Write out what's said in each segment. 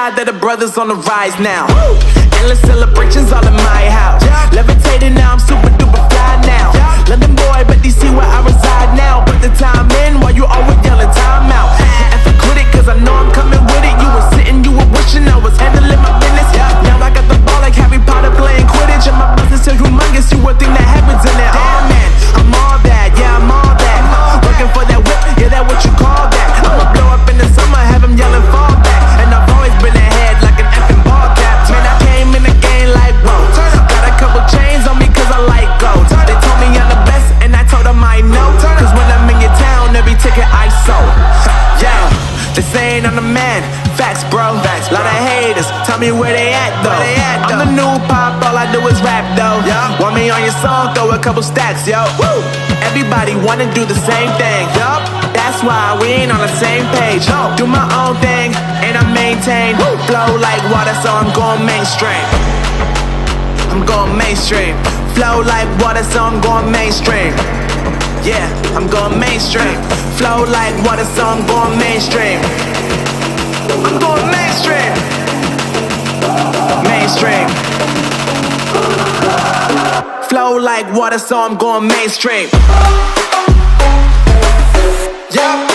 God that the brothers on the rise now. Endless celebrations all in my house. Levitating now, I'm super duper fly now. London boy, but DC where I reside now. Put the time in while you always yelling time out. And for quit it, cause I know I'm coming with it. You were sitting, you were wishing I was handling my business. Now I got the ball like Harry Potter playing Quidditch. And my business so humongous, you would think that happens in it. Oh man, I'm all that, yeah, I'm all that. Working for that whip, yeah, that what you call that. I'ma blow up in the summer, have them yelling fall back. And I've always been ahead like an effing ball cap. Man, I came in the game like, whoa. Got a couple chains on me cause I like gold. They told me I'm the best and I told them I know. Cause when I'm in your town, every ticket I sold. Yeah, they saying I'm the man. Facts, bro. Lot of haters, tell me where they at though. I'm the new pop, all I do is rap though. Want me on your song, throw a couple stacks, yo. Everybody wanna do the same thing. That's why we ain't on the same page. Do my own thing and I maintain. Flow like water, so I'm going mainstream. I'm going mainstream. Flow like water, so I'm going mainstream. Yeah, I'm going mainstream. Flow like water, so I'm going mainstream. I'm going mainstream. Mainstream. Flow like water, so I'm going mainstream. Yeah.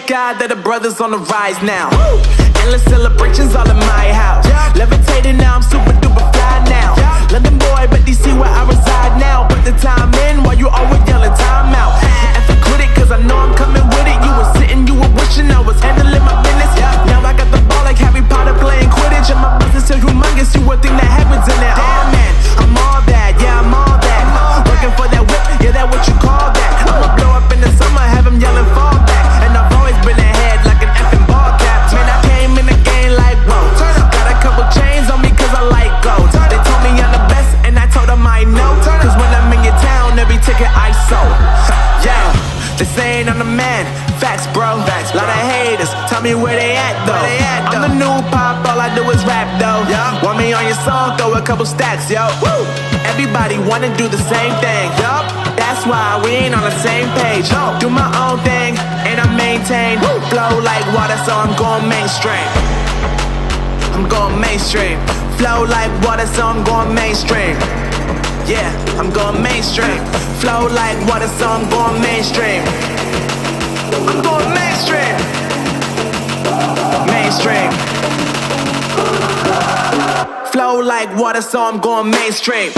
God that the brothers on the rise now. Endless celebrations all in my house. Levitating now, I'm super duper fly now. London boy, but DC where I reside now. Put the time in while you always yelling time out. And for quit it, cause I know I'm coming with it. You were sitting, you were wishing I was handling my business. Now I got the ball like Harry Potter playing Quidditch. And my business so humongous, you would think that happens in it. Oh man, I'm all that, yeah, I'm all that. Working for that whip, yeah, that what you call that. I'ma blow up in the summer, have them yelling fall back. And I've always been ahead like an effing ball cap. Man, I came in the game like, whoa. Got a couple chains on me cause I like gold. They told me I'm the best and I told them I know. Cause when I'm in your town, every ticket I sold. Yeah, they saying I'm the man. Facts, bro. Lot of haters, tell me where they at though. I'm the new pop, all I do is rap though. Want me on your song, throw a couple stacks, yo. Everybody wanna do the same thing. That's why we ain't on the same page. Do my own thing and I maintain. Flow like water, so I'm going mainstream. I'm going mainstream. Flow like water, so I'm going mainstream. Yeah, I'm going mainstream. Flow like water, so I'm going mainstream. I'm going mainstream. Mainstream. Flow like water, so I'm going mainstream.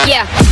Yeah.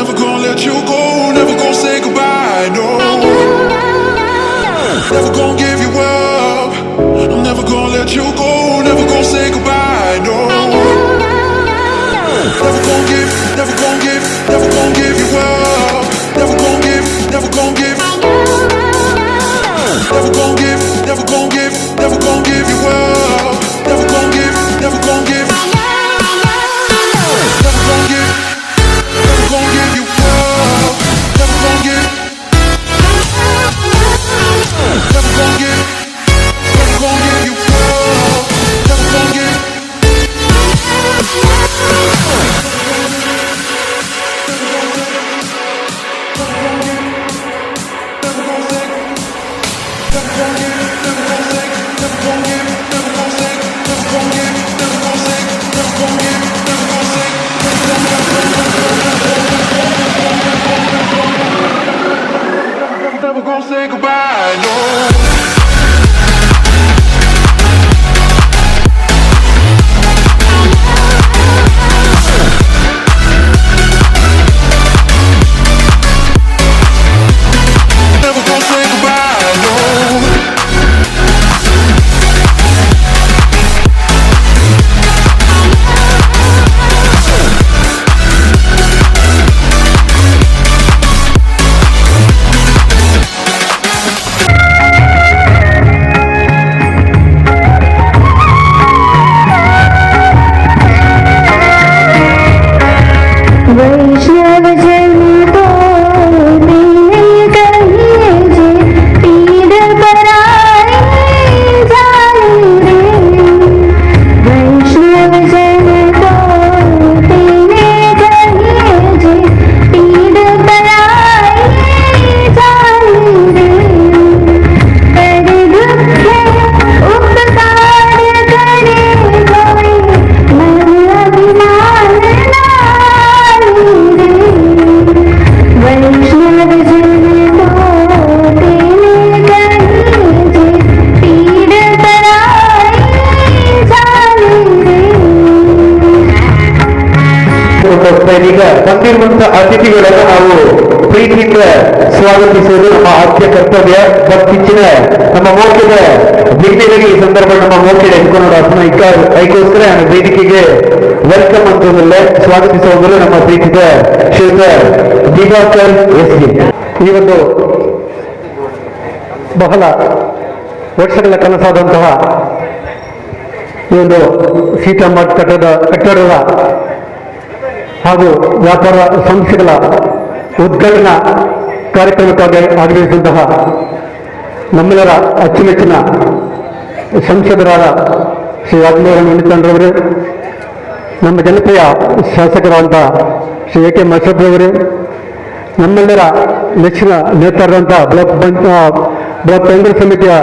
never gonna let you go, never gonna say goodbye, no. Never gonna give you up, I'm never gonna let you go, never gonna say goodbye, no. Never gonna give, never gonna give, never gonna give you up, never gonna give, never gonna give. Never gonna give, never gonna give, never gonna give you up, never gonna give, never gonna give. Never gonna give, never gonna give you up, never gonna give. Never gonna give, never gonna give you up, never gonna give. Never gonna say goodbye, no. ಈಗ ಬಂದಿರುವಂತಹ ಅತಿಥಿಗಳನ್ನು ನಾವು ಪ್ರೀತಿಯಿಂದ ಸ್ವಾಗತಿಸುವುದು ನಮ್ಮ ಆದ್ಯ ಕರ್ತವ್ಯ. ಮತ್ತಿಚ್ಚಿನ ನಮ್ಮ ಮೋಕ್ಷದ ದಿಗ್ವಿಜಯರಿಗೆ ಈ ಸಂದರ್ಭ ನಮ್ಮ ಮೋಕ್ಷದ ಎನ್ಕೊಂಡು ಐಕೋಸ್ಕರ ವೇದಿಕೆಗೆ ವೆಲ್ಕಮ್ ಅಂತಂದ್ರೆ ಸ್ವಾಗತಿಸುವುದರಲ್ಲಿ ನಮ್ಮ ಪ್ರೀತಿದ ಶ್ರೀಯುತ ದಿವಾಕರ್ ಎಸ್ಗೆ. ಈ ಒಂದು ಬಹಳ ವರ್ಷಗಳ ಕನಸಾದಂತಹ ಈ ಒಂದು ಸೀತಾಮಠ ಕಟ್ಟಡದ ಹಾಗೂ ವ್ಯಾಪಾರ ಸಂಸ್ಥೆಗಳ ಉದ್ಘಾಟನಾ ಕಾರ್ಯಕ್ರಮಕ್ಕಾಗಿ ಆಗಮಿಸಿದಂತಹ ನಮ್ಮೆಲ್ಲರ ಅಚ್ಚುಮೆಚ್ಚಿನ ಸಂಸದರಾದ ಶ್ರೀ ರಾಜಮೋಹನ್ ಉಣ್ಣಿತಾಂಡ್ರವರೇ, ನಮ್ಮ ಜನಪ್ರಿಯ ಶಾಸಕರಾದಂಥ ಶ್ರೀ ಎ ಕೆ ಮಹೇಶ್ವರರವರೇ, ನಮ್ಮೆಲ್ಲರ ನೆಚ್ಚಿನ ನೇತಾರರಂಥ ಬ್ಲಾಕ್ ಕಾಂಗ್ರೆಸ್ ಸಮಿತಿಯ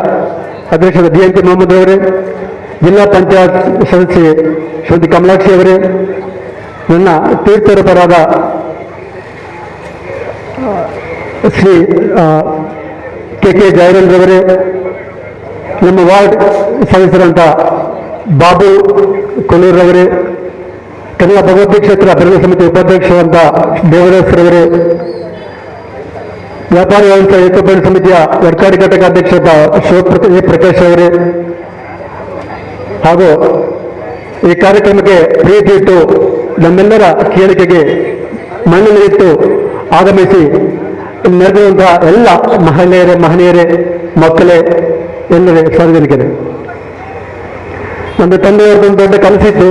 ಅಧ್ಯಕ್ಷರ DNT ಮೊಹಮ್ಮದ್ ಅವರೇ, ಜಿಲ್ಲಾ ಪಂಚಾಯತ್ ಸದಸ್ಯೆ ಶ್ರೀಮತಿ ಕಮಲಾಕ್ಷಿ ಅವರೇ, ನನ್ನ ತೀರ್ಥರೂಪರಾದ ಶ್ರೀ ಕೆ ಜಯರಾಮ್ರವರೇ, ನಮ್ಮ ವಾರ್ಡ್ ಸದಸ್ಯರಂತ ಬಾಬು ಕೊಲ್ಲೂರವರೇ, ಕನ್ನಡ ಭಗವದ್ಗೀ ಕ್ಷೇತ್ರ ಅಭಿವೃದ್ಧಿ ಸಮಿತಿ ಉಪಾಧ್ಯಕ್ಷರಂತ ದೇವದಾಸ್ರವರೇ, ವ್ಯಾಪಾರಿ ವ್ಯವಸ್ಥೆ ಏಕೋಪೇಣ ಸಮಿತಿಯ ವರ್ಕಾಡಿ ಘಟಕ ಅಧ್ಯಕ್ಷರಾದ ಶಿವಪ್ರಕಾಶ್ ಅವರೇ, ಹಾಗೂ ಈ ಕಾರ್ಯಕ್ರಮಕ್ಕೆ ಪ್ರೀತಿ ಇಟ್ಟು ನಮ್ಮೆಲ್ಲರ ಕೇಳಿಕೆಗೆ ಮಣ್ಣನ್ನಿಟ್ಟು ಆಗಮಿಸಿ ನೆರೆದಿರುವಂತಹ ಎಲ್ಲ ಮಹನೀಯರೇ, ಮಕ್ಕಳೇ, ಎಲ್ಲರೇ ಸಾರ್ವಜನಿಕರೇ, ನಮ್ಮ ತಂದೆಯವರದೊಂದು ದೊಡ್ಡ ಕನಸಿತ್ತು.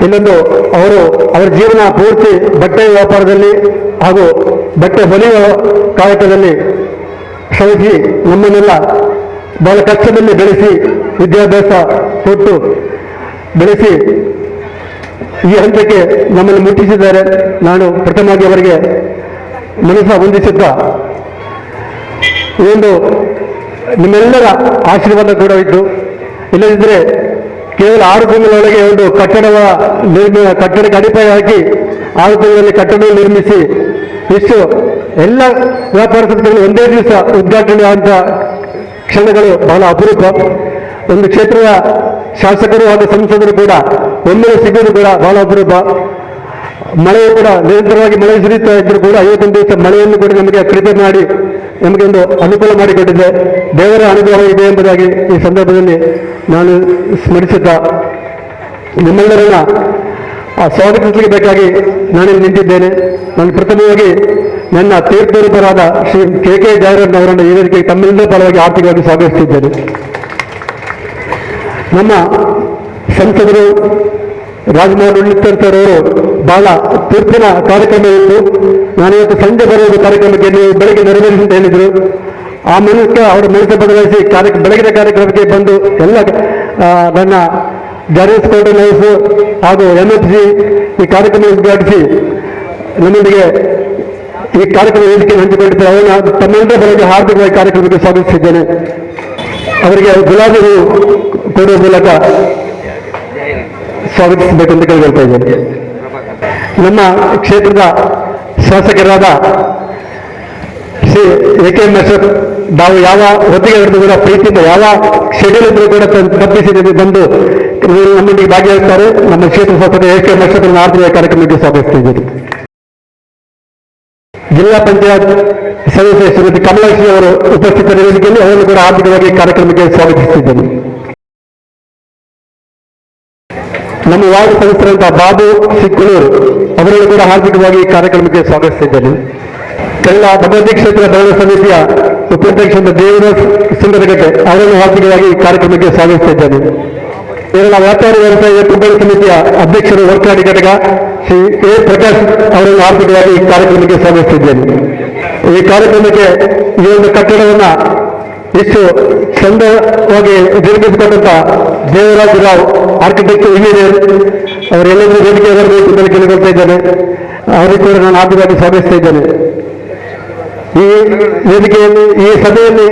ಇಲ್ಲೊಂದು ಅವರ ಜೀವನ ಪೂರ್ತಿ ಬಟ್ಟೆ ವ್ಯಾಪಾರದಲ್ಲಿ ಹಾಗೂ ಬಟ್ಟೆ ಹೊಲಿಯುವ ಕಾಯಕದಲ್ಲಿ ಶ್ರಮಿಸಿ ನಮ್ಮನ್ನೆಲ್ಲ ಬಹಳ ಕಷ್ಟದಲ್ಲಿ ಬೆಳೆಸಿ ವಿದ್ಯಾಭ್ಯಾಸ ಕೊಟ್ಟು ಬೆಳೆಸಿ ಈ ಹಂತಕ್ಕೆ ನಮ್ಮನ್ನು ಮುಟ್ಟಿಸಿದ್ದಾರೆ. ನಾನು ಪ್ರಥಮವಾಗಿ ಅವರಿಗೆ ಮನಸ್ಸ ವಂದಿಸುತ್ತಾ, ಒಂದು ನಿಮ್ಮೆಲ್ಲರ ಆಶೀರ್ವಾದ ಕೂಡ ಇತ್ತು. ಇಲ್ಲದಿದ್ದರೆ ಕೇವಲ 6 ತಿಂಗಳೊಳಗೆ ಒಂದು ಕಟ್ಟಡಕ್ಕೆ ಅಡಿಪಾಯ ಹಾಕಿ 6 ತಿಂಗಳಲ್ಲಿ ಕಟ್ಟಡ ನಿರ್ಮಿಸಿ ಇಷ್ಟು ಎಲ್ಲ ವ್ಯಾಪಾರ ಸಂಸ್ಥೆಗಳು ಒಂದೇ ದಿವಸ ಉದ್ಘಾಟನೆ ಆದಂಥ ಕ್ಷಣಗಳು ಬಹಳ ಅಪರೂಪ. ಒಂದು ಕ್ಷೇತ್ರದ ಶಾಸಕರು ಹಾಗೂ ಸಂಸದರು ಕೂಡ ಒಮ್ಮೆಲೆ ಸಿಗೋದು ಕೂಡ ಬಹಳ ಅಪರೂಪ. ಮಳೆಯು ಕೂಡ ನಿರಂತರವಾಗಿ ಮಳೆ ಸುರಿಯುತ್ತಾ ಇದ್ರೂ ಕೂಡ 51 ದಿವಸ ಮಳೆಯನ್ನು ಕೂಡ ನಮಗೆ ಕೃಪೆ ಮಾಡಿ ನಮಗೆ ಒಂದು ಅನುಕೂಲ ಮಾಡಿಕೊಟ್ಟಿದೆ. ದೇವರ ಅನುಗ್ರಹ ಇದೆ ಎಂಬುದಾಗಿ ಈ ಸಂದರ್ಭದಲ್ಲಿ ನಾನು ಸ್ಮರಿಸುತ್ತಾ ನಿಮ್ಮೆಲ್ಲರನ್ನ ಸ್ವಾಗತಿಸಲಿಕ್ಕೆ ಬೇಕಾಗಿ ನಾನಿಲ್ಲಿ ನಿಂತಿದ್ದೇನೆ. ನಾನು ಪ್ರಥಮವಾಗಿ ನನ್ನ ತೀರ್ಥರೂಪರಾದ ಶ್ರೀ ಕೆ ಜಾಯರನ್ ಅವರನ್ನು ಈ ವೇದಿಕೆಗೆ ತಮ್ಮೆಲ್ಲರ ಪರವಾಗಿ ಆರ್ಥಿಕವಾಗಿ ಸ್ವಾಗತಿಸುತ್ತಿದ್ದೇನೆ. ನಮ್ಮ ಸಂಸದರು ರಾಜಮೋಹನ್ ಉಳ್ಳಿತ್ತರ್ ಸರ್ ಅವರು ಬಹಳ ತೀರ್ಪಿನ ಕಾರ್ಯಕ್ರಮ ಇತ್ತು. ನಾನಿವತ್ತು ಸಂಜೆ ಬರುವುದು ಕಾರ್ಯಕ್ರಮಕ್ಕೆ ನೀವು ಬೆಳಗ್ಗೆ ನೆರವೇರಿಸಿ ಅಂತ ಹೇಳಿದರು. ಆ ಮೂಲಕ ಅವರು ಮನಸ್ಸು ಬದಲಾಯಿಸಿ ಬೆಳಗಿನ ಕಾರ್ಯಕ್ರಮಕ್ಕೆ ಬಂದು ಎಲ್ಲ ನನ್ನ ಜಾರಿಯಸ್ ಕೋರ್ಟ್ ಲೈಫ್ ಹಾಗೂ MFC ಈ ಕಾರ್ಯಕ್ರಮ ಉದ್ಘಾಟಿಸಿ ನಮ್ಮೊಂದಿಗೆ ಈ ಕಾರ್ಯಕ್ರಮ ವೇದಿಕೆಯನ್ನು ಹಂಚಿಕೊಂಡಿದ್ದಾರೆ. ಅವರನ್ನು ತಮ್ಮೆಲ್ಲರ ಬಳಿಗೆ ಹಾರ್ದಿಕವಾಗಿ ಕಾರ್ಯಕ್ರಮಕ್ಕೆ ಸ್ವಾಗತಿಸಿದ್ದೇನೆ. ಅವರಿಗೆ ಗುಲಾಬಿ ಹೂ ಕೊಡುವ ಮೂಲಕ ಸ್ವಾಗತಿಸಬೇಕು ಅಂತ ಕೇಳ್ಕೊಳ್ತಾ ಇದ್ದೇನೆ. ನಮ್ಮ ಕ್ಷೇತ್ರದ ಶಾಸಕರಾದ ಶ್ರೀ AK ಅಶ್ರಫ್ ನಾವು ಯಾವ ಹೊತ್ತಿಗೆ ಹಿಡಿದು ಕೂಡ ಪ್ರೀತಿಯಿಂದ ಯಾವ ಶೆಡ್ಯೂಲ್ ಇದ್ರೂ ಕೂಡ ತಪ್ಪಿಸಿ ಬಂದು ನಮ್ಮೊಂದಿಗೆ ಭಾಗಿಯಾಗುತ್ತಾರೆ. ನಮ್ಮ ಕ್ಷೇತ್ರ ಶಾಸಕ AK ಅಶ್ರಫ್ ಆರ್ಥಿಕ ಕಾರ್ಯಕ್ರಮಕ್ಕೆ ಸ್ವಾಗತಿಸಿದ್ದೇನೆ. ಜಿಲ್ಲಾ ಪಂಚಾಯತ್ ಸದಸ್ಯ ಶ್ರೀಮತಿ ಕಮಲಾಕ್ಷಿ ಅವರು ಉಪಸ್ಥಿತರ ವೇದಿಕೆಯಲ್ಲಿ ಅವರನ್ನು ಕೂಡ ಆರ್ಥಿಕವಾಗಿ ಕಾರ್ಯಕ್ರಮಕ್ಕೆ ಸ್ವಾಗತಿಸುತ್ತಿದ್ದೇನೆ. ನಮ್ಮ ವಾರ್ಡ್ ಸದಸ್ಯರಂತಹ ಬಾಬು ಸಿಕ್ಕುಳೂರು ಅವರನ್ನು ಕೂಡ ಹಾರ್ದಿಕವಾಗಿ ಕಾರ್ಯಕ್ರಮಕ್ಕೆ ಸ್ವಾಗತಿಸಿದ್ದೇನೆ. ಕಳೆದ ಭಗವತಿ ಕ್ಷೇತ್ರ ಭವನ ಸಮಿತಿಯ ಉಪಾಧ್ಯಕ್ಷರಾದ ದೇವರಾಜ್ ಸುಂದರಗಟ್ಟೆ ಅವರನ್ನು ಹಾರ್ದಿಕವಾಗಿ ಕಾರ್ಯಕ್ರಮಕ್ಕೆ ಸ್ವಾಗತಿಸಿದ್ದೇನೆ. ಕೇರಳ ವ್ಯಾಪಾರಿ ವ್ಯವಸಾಯ ಕುಂಬಳ ಸಮಿತಿಯ ಅಧ್ಯಕ್ಷರು ವರ್ಕಾಡಿ ಘಟಕ ಶ್ರೀ A ಪ್ರಕಾಶ್ ಅವರನ್ನು ಆರ್ಥಿಕವಾಗಿ ಕಾರ್ಯಕ್ರಮಕ್ಕೆ ಸ್ವಾಗತಿಸಿದ್ದೇನೆ. ಈ ಕಾರ್ಯಕ್ರಮಕ್ಕೆ ಈ ಒಂದು ಕಟ್ಟಡವನ್ನು ಇಷ್ಟು ಚಂದವಾಗಿ ನಿರ್ಮಿಸಿಕೊಂಡಂತ ದೇವರಾಜ್ ರಾವ್ ಆರ್ಕಿಟೆಕ್ಚರ್ ಇಂಜಿನಿಯರ್ ಅವರೆಲ್ಲರೂ ವೇದಿಕೆ ಬರಬೇಕು ಅಂತ ಕೇಳಿಕೊಳ್ತಾ ಇದ್ದೇನೆ. ಅವರಿಗೆ ಕೂಡ ನಾನು ಆರ್ಥಿಕವಾಗಿ ಸ್ವಾಗತಿಸ್ತಾ ಇದ್ದೇನೆ. ಈ ವೇದಿಕೆಯಲ್ಲಿ ಈ ಸಭೆಯಲ್ಲಿ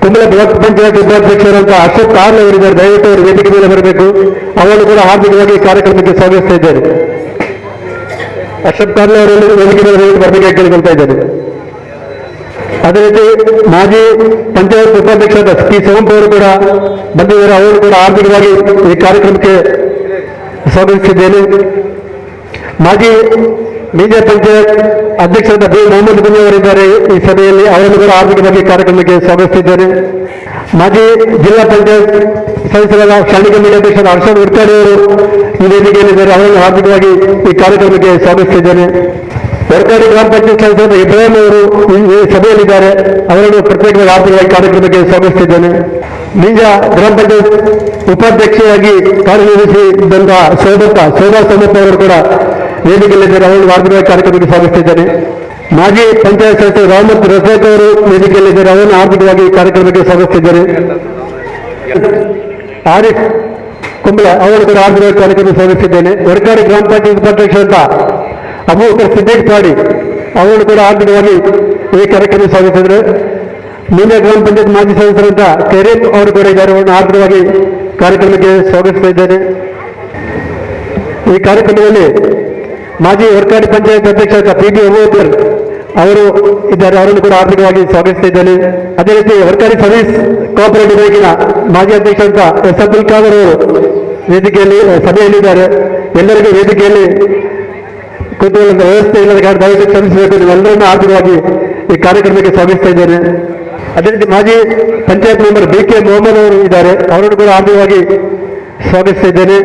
ಕುಂಬಳ ಬ್ಲಾಕ್ ಪಂಚಾಯತ್ ಉಪಾಧ್ಯಕ್ಷರಂತ ಅಶೋಕ್ ಕಾರ್ಲ್ ಅವರಿದ್ದಾರೆ. ದಯವಿಟ್ಟು ಅವರು ವೇದಿಕೆ ಮೇಲೆ ಬರಬೇಕು. ಅವರನ್ನು ಕೂಡ ಹಾರ್ದಿಕವಾಗಿ ಕಾರ್ಯಕ್ರಮಕ್ಕೆ ಸ್ವಾಗತಿಸ್ತಾ ಇದ್ದೇನೆ. ಅಶೋಕ್ ಕಾರ್ಲ್ ಅವರಲ್ಲಿ ವೇದಿಕೆ ಮೇಲೆ ಬರಬೇಕಾಗಿ ಕೇಳಿಕೊಳ್ತಾ ಇದ್ದೇನೆ. ಅದೇ ರೀತಿ ಮಾಜಿ ಪಂಚಾಯತ್ ಉಪಾಧ್ಯಕ್ಷರಾದ P ಸೋಮಪ್ಪ ಅವರು ಕೂಡ ಬಂದಿದ್ದಾರೆ. ಅವರು ಕೂಡ ಆರ್ಥಿಕವಾಗಿ ಈ ಕಾರ್ಯಕ್ರಮಕ್ಕೆ ಸ್ವಾಗತಿಸಿದ್ದೇನೆ. ಮಾಜಿ ಬೀಜ ಪಂಚಾಯತ್ ಅಧ್ಯಕ್ಷರಾದ B ಮೊಹಮ್ಮದ್ ಗುನಿ ಅವರಿದ್ದಾರೆ ಈ ಸಭೆಯಲ್ಲಿ. ಅವರನ್ನು ಕೂಡ ಆರ್ಥಿಕವಾಗಿ ಕಾರ್ಯಕ್ರಮಕ್ಕೆ ಸ್ವಾಗತಿಸಿದ್ದೇನೆ. ಮಾಜಿ ಜಿಲ್ಲಾ ಪಂಚಾಯತ್ ಸದಸ್ಯರಾದ ಶಾಂತಿ ಕಮಿಟಿ ಅಧ್ಯಕ್ಷರಾದ ಹರ್ಷದ್ ಉರ್ಕಾಡಿ ಅವರು ಈ ವೇದಿಕೆಯಲ್ಲಿದ್ದಾರೆ. ಅವರನ್ನು ಆರ್ಥಿಕವಾಗಿ ಈ ಕಾರ್ಯಕ್ರಮಕ್ಕೆ ಸ್ವಾಗತಿಸಿದ್ದೇನೆ. ವರ್ಕಾಡಿ ಗ್ರಾಮ ಪಂಚಾಯತ್ ಸದಸ್ಯರಾದ ಇಬ್ರಾಹಿಂ ಅವರು ಈ ಸಭೆಯಲ್ಲಿದ್ದಾರೆ. ಅವರನ್ನು ಪ್ರತ್ಯೇಕವಾಗಿ ಆರ್ಥಿಕವಾಗಿ ಕಾರ್ಯಕ್ರಮಕ್ಕೆ ಸ್ವಾಗತಿಸಿದ್ದೇನೆ. ಬೀಜ ಗ್ರಾಮ ಪಂಚಾಯತ್ ಉಪಾಧ್ಯಕ್ಷೆಯಾಗಿ ಕಾರ್ಯನಿರ್ವಹಿಸಿದಂತಹ ಶೋಭಾ ಸೋಮಪ್ಪ ಅವರು ಕೂಡ ವೇದಿಕೆಯಲ್ಲಿದ್ದಾರೆ. ಅವರನ್ನು ಆರ್ಥಿಕವಾಗಿ ಕಾರ್ಯಕ್ರಮಕ್ಕೆ ಸ್ವಾಗತಿಸಿದ್ದೇನೆ. ಮಾಜಿ ಪಂಚಾಯತ್ ಸದಸ್ಯ ರಾಮತ್ ರಜಾಕ್ ಅವರು ವೇದಿಕೆಯಲ್ಲಿದ್ದಾರೆ. ಅವರನ್ನು ಆರ್ಥಿಕವಾಗಿ ಕಾರ್ಯಕ್ರಮಕ್ಕೆ ಸ್ವಾಗತಿಸಿದ್ದಾರೆ. ಆರಿಫ್ ಕುಂಬಳ ಅವರು ಕೂಡ ಆರ್ಥಿಕವಾಗಿ ಕಾರ್ಯಕ್ರಮಕ್ಕೆ ಸ್ವಾಗತಿಸಿದ್ದೇನೆ. ವರ್ಕಾಡಿ ಗ್ರಾಮ ಪಂಚಾಯತ್ ಉಪಾಧ್ಯಕ್ಷರಂತ ಅಬೂಬಕರ್ ಸಿದ್ದೇಕ್ ಪಾಡಿ ಅವರನ್ನು ಕೂಡ ಆರ್ಥಿಕವಾಗಿ ಈ ಕಾರ್ಯಕ್ರಮ ಸ್ವಾಗತಿಸಿದರು. ಮೀನ ಗ್ರಾಮ ಪಂಚಾಯತ್ ಮಾಜಿ ಸದಸ್ಯರಂತ ಕರೀಂ ಅವರು ಕೂಡ ಇದ್ದಾರೆ. ಅವರನ್ನು ಆರ್ಥಿಕವಾಗಿ ಕಾರ್ಯಕ್ರಮಕ್ಕೆ ಸ್ವಾಗತಿಸ್ತಾ ಇದ್ದೇನೆ. ಈ ಕಾರ್ಯಕ್ರಮದಲ್ಲಿ ಮಾಜಿ ವರ್ಕಾಡಿ ಪಂಚಾಯತ್ ಅಧ್ಯಕ್ಷರಾದ PB ಅಬೂಬಕರ್ ಅವರು ಇದ್ದಾರೆ. ಅವರನ್ನು ಕೂಡ ಆರ್ಥಿಕವಾಗಿ ಸ್ವಾಗತಿಸ್ತಾ ಇದ್ದೇನೆ. ಅದೇ ರೀತಿ ವರ್ಕಾಡಿ ಸರ್ವಿಸ್ ಕೋಆಪರೇಟಿವ್ ಬ್ಯಾಂಕಿನ ಮಾಜಿ ಅಧ್ಯಕ್ಷರಂತ S ಅಬ್ದುಲ್ ಖಾದರ್ ಅವರು ವೇದಿಕೆಯಲ್ಲಿ ಸಭೆಯಲ್ಲಿದ್ದಾರೆ. ಎಲ್ಲರಿಗೂ ವೇದಿಕೆಯಲ್ಲಿ ಕೂತ್ಕೊಳ್ಳುವಂತ ವ್ಯವಸ್ಥೆ ಇಲ್ಲದ ಕಾರಣ ದಯವಿಟ್ಟು ಕ್ಷಮಿಸಬೇಕು. ನೀವೆಲ್ಲರನ್ನೂ ಆರ್ಥಿಕವಾಗಿ ಈ ಕಾರ್ಯಕ್ರಮಕ್ಕೆ ಸ್ವಾಗತಿಸ್ತಾ ಇದ್ದೇನೆ. ಅದೇ ರೀತಿ ಮಾಜಿ ಪಂಚಾಯತ್ ಮೆಂಬರ್ BK ಮೊಹಮ್ಮದ್ ಅವರು ಇದ್ದಾರೆ. ಅವರನ್ನು ಕೂಡ ಆರ್ಥಿಕವಾಗಿ ಸ್ವಾಗತಿಸ್ತಾ ಇದ್ದೇನೆ.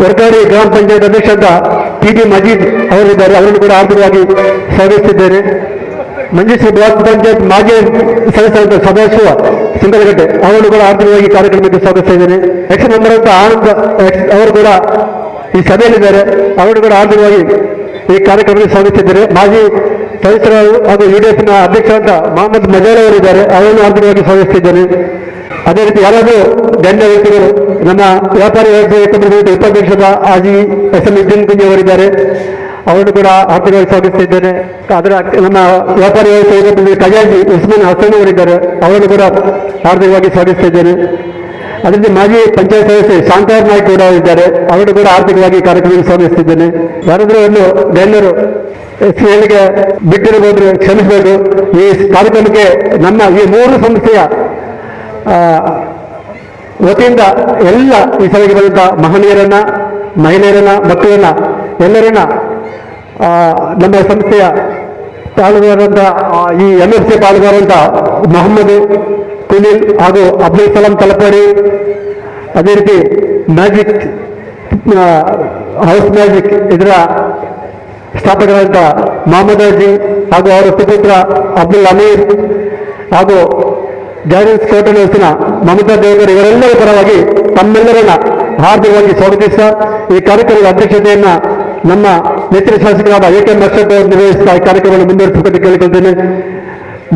ವರ್ಕಾಡಿ ಗ್ರಾಮ ಪಂಚಾಯತ್ ಅಧ್ಯಕ್ಷರಾದ PB ಮಜೀದ್ ಅವರಿದ್ದಾರೆ. ಅವರನ್ನು ಕೂಡ ಆರ್ಥಿಕವಾಗಿ ಸ್ವಾಗತಿಸಿದ್ದೇನೆ. ಮಂಜುಶ್ರೀ ಬ್ಲಾಕ್ ಪಂಚಾಯತ್ ಮಾಜಿ ಸದಸ್ಯರಾದ ಸದಾಶಿವ ಸಿಂಗಲಗಟ್ಟೆ ಅವರನ್ನು ಕೂಡ ಆರ್ಥಿಕವಾಗಿ ಕಾರ್ಯಕ್ರಮಕ್ಕೆ ಸ್ವಾಗತಿಸ್ತಾ ಇದ್ದೇನೆ. ಎಕ್ಸ್ ಮೆಂಬರ್ ಅಂತ ಆನಂದ್ ಅವರು ಕೂಡ ಈ ಸಭೆಯಲ್ಲಿದ್ದಾರೆ. ಅವರು ಕೂಡ ಆರ್ಥಿಕವಾಗಿ ಈ ಕಾರ್ಯಕ್ರಮಕ್ಕೆ ಸ್ವಾಗತಿಸಿದ್ದಾರೆ. ಮಾಜಿ ಸದಸ್ಯರು ಹಾಗೂ UDFನ ಅಧ್ಯಕ್ಷರಾದ ಮೊಹಮ್ಮದ್ ಮಜಾಲ್ ಅವರಿದ್ದಾರೆ. ಅವರನ್ನು ಆರ್ಥಿಕವಾಗಿ ಸ್ವಾಗತಿಸಿದ್ದೇನೆ. ಅದೇ ರೀತಿ ಯಾರಾದರೂ ಗಣ್ಯ ವ್ಯಕ್ತಿಗಳು ನಮ್ಮ ವ್ಯಾಪಾರಿ ವ್ಯವಸಾಯ ಉಪಾಧ್ಯಕ್ಷರಾದ ಆಜಿ SM ಇದ್ದೀನ್ ಕುಂಜಿ ಅವರಿದ್ದಾರೆ. ಅವರನ್ನು ಕೂಡ ಆರ್ಥಿಕವಾಗಿ ಸ್ವಾಗತಿಸಿದ್ದೇನೆ. ಅದರ ನಮ್ಮ ವ್ಯಾಪಾರಿ ವ್ಯವಸಾಯ ಖಜಾಂಚಿ ಉಸ್ಮಾನ್ ಹಸನ್ ಅವರಿದ್ದಾರೆ. ಅವರನ್ನು ಕೂಡ ಆರ್ಥಿಕವಾಗಿ ಸ್ವಾಗತಿಸಿದ್ದೇನೆ. ಅದೇ ರೀತಿ ಮಾಜಿ ಪಂಚಾಯತ್ ಸದಸ್ಯ ಶಾಂತಾರ್ ನಾಯ್ಕ್ ಕೂಡ ಇದ್ದಾರೆ. ಅವರನ್ನು ಕೂಡ ಆರ್ಥಿಕವಾಗಿ ಕಾರ್ಯಕ್ರಮಕ್ಕೆ ಸ್ವಾಗತಿಸಿದ್ದೇನೆ. ಯಾರಾದರೂ ಒಂದು ಗಣ್ಯರು ಹೇಳಿಕೆ ಬಿಟ್ಟಿರಬಹುದು, ಕ್ಷಮಿಸಬೇಕು. ಈ ಕಾರ್ಯಕ್ರಮಕ್ಕೆ ನಮ್ಮ ಈ ಮೂರು ಸಂಸ್ಥೆಯ ವತಿಯಿಂದ ಎಲ್ಲ ಈ ಸಭೆಗೆ ಬಂದಂಥ ಮಹನೀಯರನ್ನ, ಮಹಿಳೆಯರನ್ನ, ಮಕ್ಕಳನ್ನ ಎಲ್ಲರನ್ನ ನಮ್ಮ ಸಂಸ್ಥೆಯ ಪಾಲುಗಾರಂತ ಈ MFC ಪಾಲುಗಾರಂತ ಮೊಹಮ್ಮದ್ ಕುಲೀಲ್ ಹಾಗೂ ಅಬ್ದುಲ್ ಸಲಾಂ ತಲಪಾಡಿ, ಅದೇ ರೀತಿ ಮ್ಯಾಜಿಕ್ ಹೌಸ್ ಮ್ಯಾಜಿಕ್ ಇದರ ಸ್ಥಾಪಕರಾದಂಥ ಮೊಹಮ್ಮದ್ ಅಜಿ ಹಾಗೂ ಅವರ ಸುಪುತ್ರ ಅಬ್ದುಲ್ ಅಮೀರ್ ಹಾಗೂ ಗೈಡೆನ್ಸ್ ಕೋಟೆ ಹೌಸಿನ ಮಮತಾ ದೇವಗರ್ ಇವರೆಲ್ಲರ ಪರವಾಗಿ ತಮ್ಮೆಲ್ಲರನ್ನ ಹಾರ್ದಿಕವಾಗಿ ಸ್ವಾಗತಿಸುತ್ತಾ ಈ ಕಾರ್ಯಕ್ರಮದ ಅಧ್ಯಕ್ಷತೆಯನ್ನ ನಮ್ಮ ನೆಚ್ಚಿನ ಶಾಸಕರಾದ AK ಅಶ್ವಥ್ ಅವರು ನಿರ್ವಹಿಸುತ್ತಾ ಈ ಕಾರ್ಯಕ್ರಮವನ್ನು ಮುಂದುವರಿಸಬೇಕಂತ ಕೇಳಿಕೊಳ್ತೇನೆ.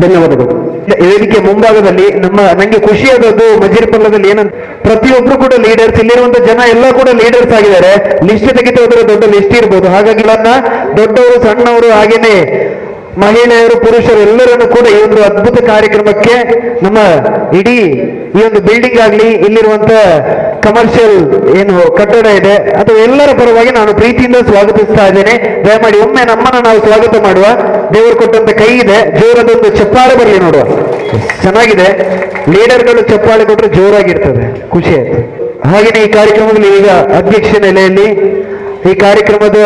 ಧನ್ಯವಾದಗಳು. ವೇದಿಕೆ ಮುಂಭಾಗದಲ್ಲಿ ನಂಗೆ ಖುಷಿಯಾದದ್ದು ಮಜೀರ್ಪಲ್ಲದಲ್ಲಿ ಏನಂತ ಪ್ರತಿಯೊಬ್ರು ಕೂಡ ಲೀಡರ್ಸ್, ಇಲ್ಲಿರುವಂತ ಜನ ಎಲ್ಲ ಕೂಡ ಲೀಡರ್ಸ್ ಆಗಿದ್ದಾರೆ. ಲಿಸ್ಟ್ ತೆಗಿತಾ ಹೋದ್ರೆ ದೊಡ್ಡ ಲಿಸ್ಟ್ ಇರ್ಬೋದು. ಹಾಗಾಗಿ ದೊಡ್ಡವರು ಸಣ್ಣವರು ಹಾಗೇನೆ ಮಹಿಳೆಯರು ಪುರುಷರು ಎಲ್ಲರನ್ನು ಕೂಡ ಈ ಒಂದು ಅದ್ಭುತ ಕಾರ್ಯಕ್ರಮಕ್ಕೆ ನಮ್ಮ ಇಡೀ ಈ ಒಂದು ಬಿಲ್ಡಿಂಗ್ ಆಗ್ಲಿ, ಇಲ್ಲಿರುವಂತ ಕಮರ್ಷಿಯಲ್ ಏನು ಕಟ್ಟಡ ಇದೆ ಅದು ಎಲ್ಲರ ಪರವಾಗಿ ನಾನು ಪ್ರೀತಿಯಿಂದ ಸ್ವಾಗತಿಸ್ತಾ ಇದ್ದೇನೆ. ದಯಮಾಡಿ ಒಮ್ಮೆ ನಮ್ಮನ್ನ ನಾವು ಸ್ವಾಗತ ಮಾಡುವ. ದೇವರು ಕೊಟ್ಟಂತ ಕೈ ಇದೆ, ಜೋರದೊಂದು ಚಪ್ಪಾಳೆ ಬರಲಿ ನೋಡುವ. ಚೆನ್ನಾಗಿದೆ, ಲೀಡರ್ಗಳು ಚಪ್ಪಾಳೆ ಕೊಟ್ಟರೆ ಜೋರಾಗಿರ್ತದೆ, ಖುಷಿ ಆಯ್ತು. ಹಾಗೆಯೇ ಈ ಕಾರ್ಯಕ್ರಮದಲ್ಲಿ ಈಗ ಅಧ್ಯಕ್ಷ ನೆಲೆಯಲ್ಲಿ ಈ ಕಾರ್ಯಕ್ರಮದ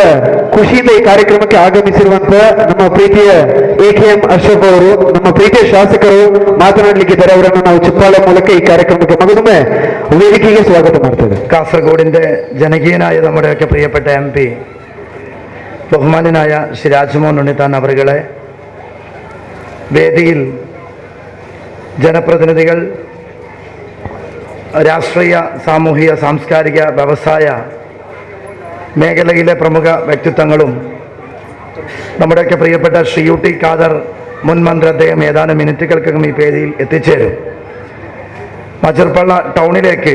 ಖುಷಿಯಿಂದ ಈ ಕಾರ್ಯಕ್ರಮಕ್ಕೆ ಆಗಮಿಸಿರುವಂತ ನಮ್ಮ ಪ್ರೀತಿಯ AKM ಅಶ್ವಥ್ ಅವರು, ನಮ್ಮ ಪ್ರೀತಿಯ ಶಾಸಕರು മാതനാടലിക്കിದ್ದಾರೆ. അവരನ್ನು ನಾವು ചുപ്പാള ಮೂಲಕ ഈ കാര്യക്രമಕ್ಕೆ മകനുമേ ವೇದಿಕೆಗೆ സ്വാഗತ ಮಾಡ್ತೇವೆ. കാസർഗോഡിന്റെ ജനകീയനായ നമ്മുടെയൊക്കെ പ്രിയപ്പെട്ട MP ബഹുമാന്യനായ ശ്രീ രാജ്മോഹൻ ഉണ്ണിത്താൻ അവരുകളെ, വേദിയിൽ ജനപ്രതിനിധികൾ, രാഷ്ട്രീയ സാമൂഹിക സാംസ്കാരിക വ്യവസായ മേഖലയിലെ പ്രമുഖ വ്യക്തിത്വങ്ങളും നമ്മുടെയൊക്കെ പ്രിയപ്പെട്ട ശ്രീ UT ഖാദർ മുൻ മന്ത്രി അദ്ദേഹം ഏതാനും മിനിറ്റുകൾക്കകം ഈ വേദിയിൽ എത്തിച്ചേരും. മജർപ്പള്ള ടൗണിലേക്ക്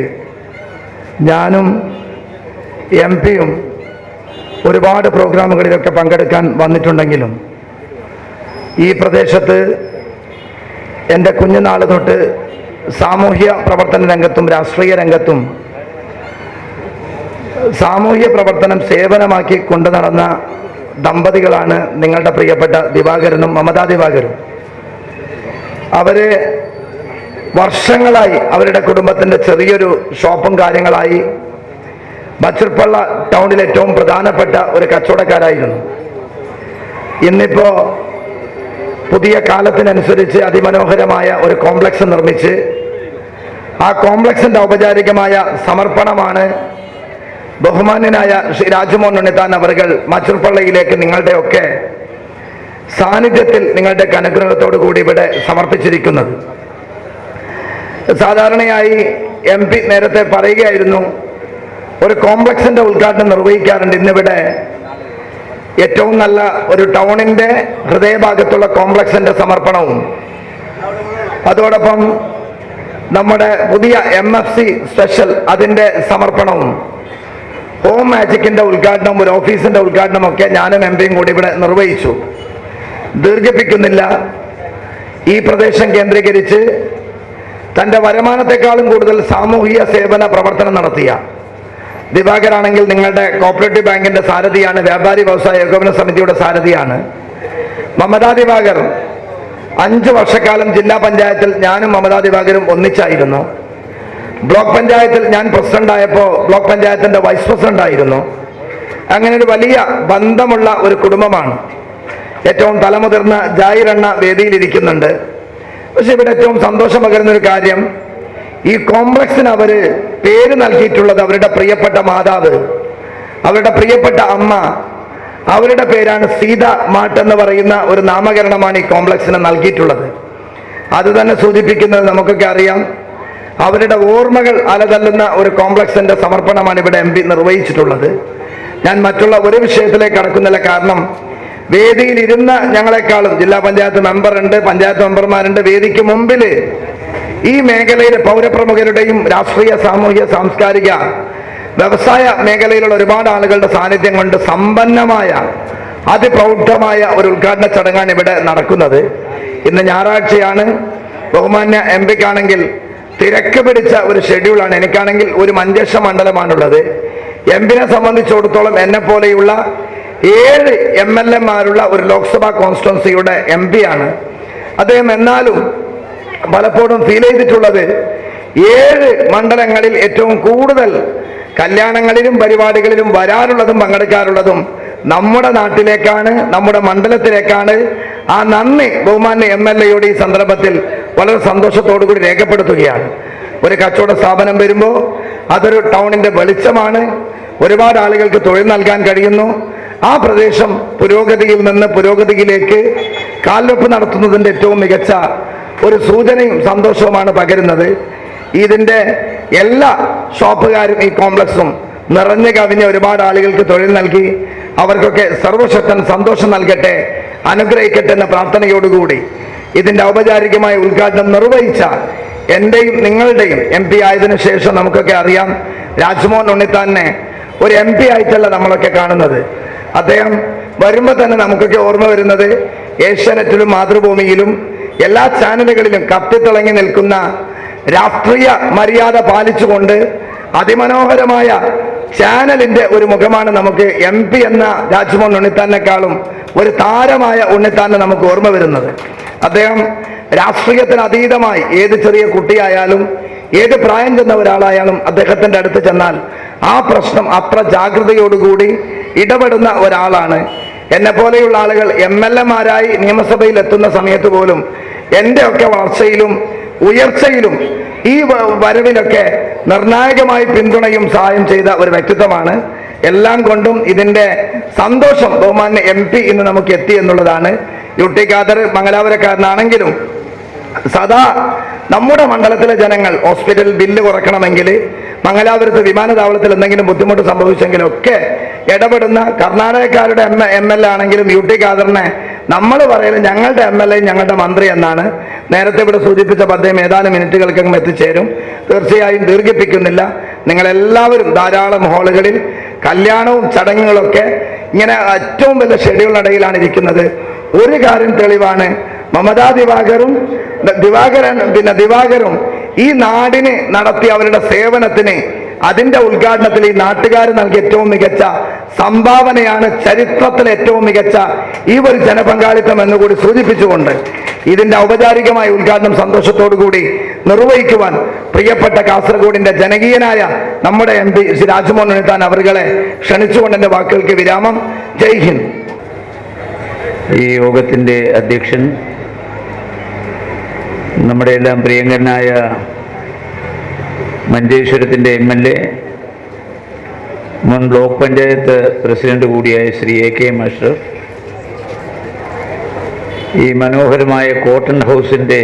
ഞാനും MP-യും ഒരുപാട് പ്രോഗ്രാമുകളിലൊക്കെ പങ്കെടുക്കാൻ വന്നിട്ടുണ്ടെങ്കിലും ഈ പ്രദേശത്ത് എൻ്റെ കുഞ്ഞുനാൾ തൊട്ട് സാമൂഹ്യ പ്രവർത്തന രംഗത്തും രാഷ്ട്രീയ രംഗത്തും സാമൂഹ്യ പ്രവർത്തനം സേവനമാക്കി കൊണ്ടു നടന്ന ദമ്പതികളാണ് നിങ്ങളുടെ പ്രിയപ്പെട്ട ദിവാകരനും മമതാ ദിവാകരും. അവര് വർഷങ്ങളായി അവരുടെ കുടുംബത്തിൻ്റെ ചെറിയൊരു ഷോപ്പും കാര്യങ്ങളായി ബച്ചർപ്പള്ള ടൗണിൽ ഏറ്റവും പ്രധാനപ്പെട്ട ഒരു കച്ചവടക്കാരായിരുന്നു. ഇന്നിപ്പോൾ പുതിയ കാലത്തിനനുസരിച്ച് അതിമനോഹരമായ ഒരു കോംപ്ലക്സ് നിർമ്മിച്ച് ആ കോംപ്ലക്സിൻ്റെ ഔപചാരികമായ സമർപ്പണമാണ് ബഹുമാന്യനായ ശ്രീ രാജ്മോഹൻ ഉണ്ണിത്താൻ അവറുകൾ മച്ചർപ്പള്ളയിലേക്ക് നിങ്ങളുടെയൊക്കെ സാന്നിധ്യത്തിൽ നിങ്ങളുടെ അനുഗ്രഹത്തോടു കൂടി ഇവിടെ സമർപ്പിച്ചിരിക്കുന്നത്. സാധാരണയായി MP നേരത്തെ പറയുകയായിരുന്നു, ഒരു കോംപ്ലക്സിന്റെ ഉദ്ഘാടനം നിർവഹിക്കാറുണ്ട്. ഇന്നിവിടെ ഏറ്റവും നല്ല ഒരു ടൗണിന്റെ ഹൃദയഭാഗത്തുള്ള കോംപ്ലക്സിന്റെ സമർപ്പണവും അതോടൊപ്പം നമ്മുടെ പുതിയ MFC സ്പെഷ്യൽ അതിന്റെ സമർപ്പണവും ഹോം മാജിക്കിന്റെ ഉദ്ഘാടനം, ഒരു ഓഫീസിന്റെ ഉദ്ഘാടനം ഒക്കെ ഞാനും MP-യും കൂടി ഇവിടെ നിർവഹിച്ചു. ദീർഘിപ്പിക്കുന്നില്ല. ഈ പ്രദേശം കേന്ദ്രീകരിച്ച് തൻ്റെ വരുമാനത്തെക്കാളും കൂടുതൽ സാമൂഹിക സേവന പ്രവർത്തനം നടത്തിയ ദിവാകരാണെങ്കിൽ നിങ്ങളുടെ കോപ്പറേറ്റീവ് ബാങ്കിന്റെ സാരഥിയാണ്, വ്യാപാരി വ്യവസായ ഏകോപന സമിതിയുടെ സാരഥിയാണ്. മമതാ ദിവാകർ 5 വർഷക്കാലം ജില്ലാ പഞ്ചായത്തിൽ ഞാനും മമതാ ദിവാകരും ഒന്നിച്ചായിരുന്നു. ബ്ലോക്ക് പഞ്ചായത്തിൽ ഞാൻ പ്രസിഡന്റായപ്പോൾ ബ്ലോക്ക് പഞ്ചായത്തിന്റെ വൈസ് പ്രസിഡന്റ് ആയിരുന്നു. അങ്ങനെ ഒരു വലിയ ബന്ധമുള്ള ഒരു കുടുംബമാണ്. ഏറ്റവും തലമുതിർന്ന ജായിറണ്ണ വേദിയിലിരിക്കുന്നുണ്ട്. പക്ഷെ ഇവിടെ ഏറ്റവും സന്തോഷം പകരുന്ന ഒരു കാര്യം, ഈ കോംപ്ലക്സിന് അവര് പേര് നൽകിയിട്ടുള്ളത് അവരുടെ പ്രിയപ്പെട്ട മാതാവ്, അവരുടെ പ്രിയപ്പെട്ട അമ്മ, അവരുടെ പേരാണ് സീത മാട്ട് എന്ന് പറയുന്ന ഒരു നാമകരണമാണ് ഈ കോംപ്ലക്സിന് നൽകിയിട്ടുള്ളത്. അത് തന്നെ സൂചിപ്പിക്കുന്നത് നമുക്കൊക്കെ അറിയാം, അവരുടെ ഓർമ്മകൾ അലതല്ലുന്ന ഒരു കോംപ്ലക്സിന്റെ സമർപ്പണമാണ് ഇവിടെ MP നിർവഹിച്ചിട്ടുള്ളത്. ഞാൻ മറ്റുള്ള ഒരു വിഷയത്തിലേക്ക് കടക്കുന്നില്ല. കാരണം വേദിയിൽ ഇരുന്ന ഞങ്ങളെക്കാളും ജില്ലാ പഞ്ചായത്ത് മെമ്പറുണ്ട്, പഞ്ചായത്ത് മെമ്പർമാരുണ്ട്. വേദിക്ക് മുമ്പിൽ ഈ മേഖലയിലെ പൗരപ്രമുഖരുടെയും രാഷ്ട്രീയ സാമൂഹ്യ സാംസ്കാരിക വ്യവസായ മേഖലയിലുള്ള ഒരുപാട് ആളുകളുടെ സാന്നിധ്യം കൊണ്ട് സമ്പന്നമായ അതിപ്രൗഢമായ ഒരു ഉദ്ഘാടന ചടങ്ങാണ് ഇവിടെ നടക്കുന്നത്. ഇന്ന് ഞായറാഴ്ചയാണ്. ബഹുമാന്യ MP-ക്കാണെങ്കിൽ തിരക്ക് പിടിച്ച ഒരു ഷെഡ്യൂളാണ്. എനിക്കാണെങ്കിൽ ഒരു മഞ്ചേഷ മണ്ഡലമാണുള്ളത്. MP-നെ സംബന്ധിച്ചിടത്തോളം എന്നെ പോലെയുള്ള 7 MLA-മാരുള്ള ഒരു ലോക്സഭാ കോൺസ്റ്റിറ്റ്യുവൻസിയുടെ MP-യാണ് അദ്ദേഹം. എന്നാലും പലപ്പോഴും ഫീൽ ചെയ്തിട്ടുള്ളത് 7 മണ്ഡലങ്ങളിൽ ഏറ്റവും കൂടുതൽ കല്യാണങ്ങളിലും പരിപാടികളിലും വരാറുള്ളതും പങ്കെടുക്കാറുള്ളതും നമ്മുടെ നാട്ടിലേക്കാണ്, നമ്മുടെ മണ്ഡലത്തിലേക്കാണ്. ആ നന്ദി ബഹുമാന്യ MLA യോട് ഈ സന്ദർഭത്തിൽ വളരെ സന്തോഷത്തോടു കൂടി രേഖപ്പെടുത്തുകയാണ്. ഒരു കച്ചവട സ്ഥാപനം വരുമ്പോൾ അതൊരു ടൗണിന്റെ വെളിച്ചമാണ്. ഒരുപാട് ആളുകൾക്ക് തൊഴിൽ നൽകാൻ കഴിയുന്നു. ആ പ്രദേശം പുരോഗതിയിൽ നിന്ന് പുരോഗതിയിലേക്ക് കാൽവെപ്പ് നടത്തുന്നതിൻ്റെ ഏറ്റവും മികച്ച ഒരു സൂചനയും സന്തോഷവുമാണ് പകരുന്നത്. ഇതിൻ്റെ എല്ലാ ഷോപ്പുകാരും ഈ കോംപ്ലക്സും നിറഞ്ഞു കവിഞ്ഞ ഒരുപാട് ആളുകൾക്ക് തൊഴിൽ നൽകി. അവർക്കൊക്കെ സർവശക്തൻ സന്തോഷം നൽകട്ടെ, അനുഗ്രഹിക്കട്ടെ എന്ന പ്രാർത്ഥനയോടുകൂടി ഇതിൻ്റെ ഔപചാരികമായ ഉദ്ഘാടനം നിർവഹിച്ച എൻ്റെയും നിങ്ങളുടെയും MP ആയതിനു ശേഷം നമുക്കൊക്കെ അറിയാം, രാജ്മോഹൻ ഉണ്ണിത്താനെ ഒരു MP ആയിട്ടല്ല നമ്മളൊക്കെ കാണുന്നത്. അദ്ദേഹം വരുമ്പോൾ തന്നെ നമുക്കൊക്കെ ഓർമ്മ വരുന്നത് ഏഷ്യാനെറ്റിലും മാതൃഭൂമിയിലും എല്ലാ ചാനലുകളിലും കത്തിത്തിളങ്ങി നിൽക്കുന്ന രാഷ്ട്രീയ മര്യാദ പാലിച്ചുകൊണ്ട് അതിമനോഹരമായ ചാനലിന്റെ ഒരു മുഖമാണ് നമുക്ക് MP എന്ന രാജ്മോഹൻ ഉണ്ണിത്താനേക്കാളും ഒരു താരമായ ഉണ്ണിത്താനെ നമുക്ക് ഓർമ്മ വരുന്നത്. അദ്ദേഹം രാഷ്ട്രീയത്തിന് അതീതമായി ഏത് ചെറിയ കുട്ടിയായാലും ഏത് പ്രായം ചെന്ന ഒരാളായാലും അദ്ദേഹത്തിന്റെ അടുത്ത് ചെന്നാൽ ആ പ്രശ്നം അത്ര ജാഗ്രതയോടുകൂടി ഇടപെടുന്ന ഒരാളാണ്. എന്നെ പോലെയുള്ള ആളുകൾ MLA-മാരായി നിയമസഭയിൽ എത്തുന്ന സമയത്ത് പോലും എൻ്റെ ഒക്കെ വളർച്ചയിലും ഉയർച്ചയിലും ഈ വരവിലൊക്കെ നിർണായകമായി പിന്തുണയും സഹായം ചെയ്ത ഒരു വ്യക്തിത്വമാണ്. എല്ലാം കൊണ്ടും ഇതിൻ്റെ സന്തോഷം ബഹുമാന്യ MP ഇന്ന് നമുക്ക് എത്തി എന്നുള്ളതാണ്. UT ഖാദർ മംഗലാപുരക്കാരനാണെങ്കിലും സദാ നമ്മുടെ മണ്ഡലത്തിലെ ജനങ്ങൾ ഹോസ്പിറ്റൽ ബില്ല് കുറയ്ക്കണമെങ്കിൽ, മംഗലാപുരത്ത് വിമാനത്താവളത്തിൽ എന്തെങ്കിലും ബുദ്ധിമുട്ട് സംഭവിച്ചെങ്കിലൊക്കെ ഇടപെടുന്ന കർണാടകക്കാരുടെ MLA ആണെങ്കിലും UT ഖാദറിനെ നമ്മൾ പറയലും ഞങ്ങളുടെ MLA ഞങ്ങളുടെ മന്ത്രി എന്നാണ്. നേരത്തെ ഇവിടെ സൂചിപ്പിച്ച പദ്ധതി ഏതാനും മിനിറ്റുകൾക്കകം എത്തിച്ചേരും. തീർച്ചയായും ദീർഘിപ്പിക്കുന്നില്ല. നിങ്ങളെല്ലാവരും ധാരാളം ഹാളുകളിൽ കല്യാണവും ചടങ്ങുകളൊക്കെ ഇങ്ങനെ ഏറ്റവും വലിയ ഷെഡ്യൂളിനിടയിലാണ് ഇരിക്കുന്നത്. ഒരു കാര്യം തെളിവാണ്, മമതാ ദിവാകരും ഈ നാടിന് നടത്തിയ അവരുടെ സേവനത്തിന് അതിന്റെ ഉദ്ഘാടനത്തിൽ ഈ നാട്ടുകാർ നൽകിയ ഏറ്റവും മികച്ച സംഭാവനയാണ്, ചരിത്രത്തിലെ ഏറ്റവും മികച്ച ഈ ഒരു ജനപങ്കാളിത്തം എന്നുകൂടി സൂചിപ്പിച്ചുകൊണ്ട് ഇതിന്റെ ഔപചാരികമായ ഉദ്ഘാടനം സന്തോഷത്തോടുകൂടി നിർവഹിക്കുവാൻ പ്രിയപ്പെട്ട കാസർഗോഡിന്റെ ജനകീയനായ നമ്മുടെ MP ശ്രീ രാജ്മോഹൻ ഉണ്ണിത്താൻ അവരുകളെ ക്ഷണിച്ചുകൊണ്ട് എൻ്റെ വാക്കുകൾക്ക് വിരാമം. ജയ് ഹിന്ദ്. ഈ യോഗത്തിൻ്റെ അധ്യക്ഷൻ നമ്മുടെ എല്ലാം പ്രിയങ്കരനായ മഞ്ചേശ്വരത്തിൻ്റെ MLA, മുൻ ബ്ലോക്ക് പഞ്ചായത്ത് പ്രസിഡന്റ് കൂടിയായ ശ്രീ AK അഷ്റഫ്, ഈ മനോഹരമായ കോട്ടൺ ഹൗസിൻ്റെ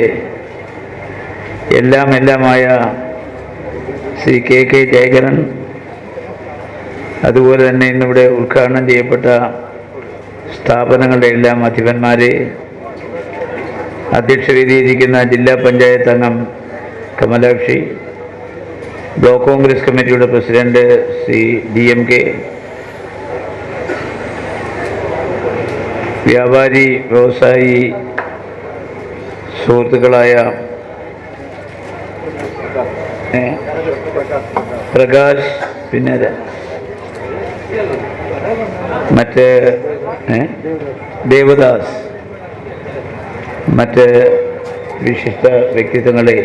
എല്ലാമായ ശ്രീ KK ജയകരൻ, അതുപോലെ തന്നെ ഇന്നിവിടെ ഉദ്ഘാടനം ചെയ്യപ്പെട്ട സ്ഥാപനങ്ങളുടെ എല്ലാം അധിപന്മാരെ, അധ്യക്ഷവേദിയിരിക്കുന്ന ജില്ലാ പഞ്ചായത്ത് അംഗം കമലാക്ഷി, ബ്ലോക്ക് കോൺഗ്രസ് കമ്മിറ്റിയുടെ പ്രസിഡന്റ് ശ്രീ DMK, വ്യാപാരി വ്യവസായി സുഹൃത്തുക്കളായ പ്രകാശ്, പിന്നെ മറ്റ് ദേവദാസ്, മറ്റ് വിശിഷ്ട വ്യക്തിത്വങ്ങളെ,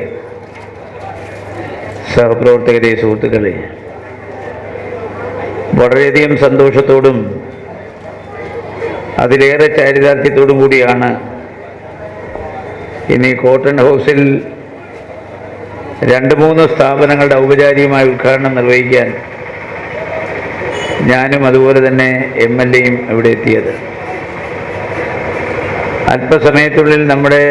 സഹപ്രവർത്തകരെ, സുഹൃത്തുക്കളെ, വളരെയധികം സന്തോഷത്തോടും അതിലേറെ ചാരിതാർത്ഥ്യത്തോടും കൂടിയാണ് ഇനി കോട്ടൺ ഹൗസിൽ 2-3 സ്ഥാപനങ്ങളുടെ ഔപചാരികമായ ഉദ്ഘാടനം നിർവഹിക്കാൻ ഞാനും അതുപോലെ തന്നെ MLAയും ഇവിടെ എത്തിയത്. അല്പസമയത്തുള്ളിൽ നമ്മുടെ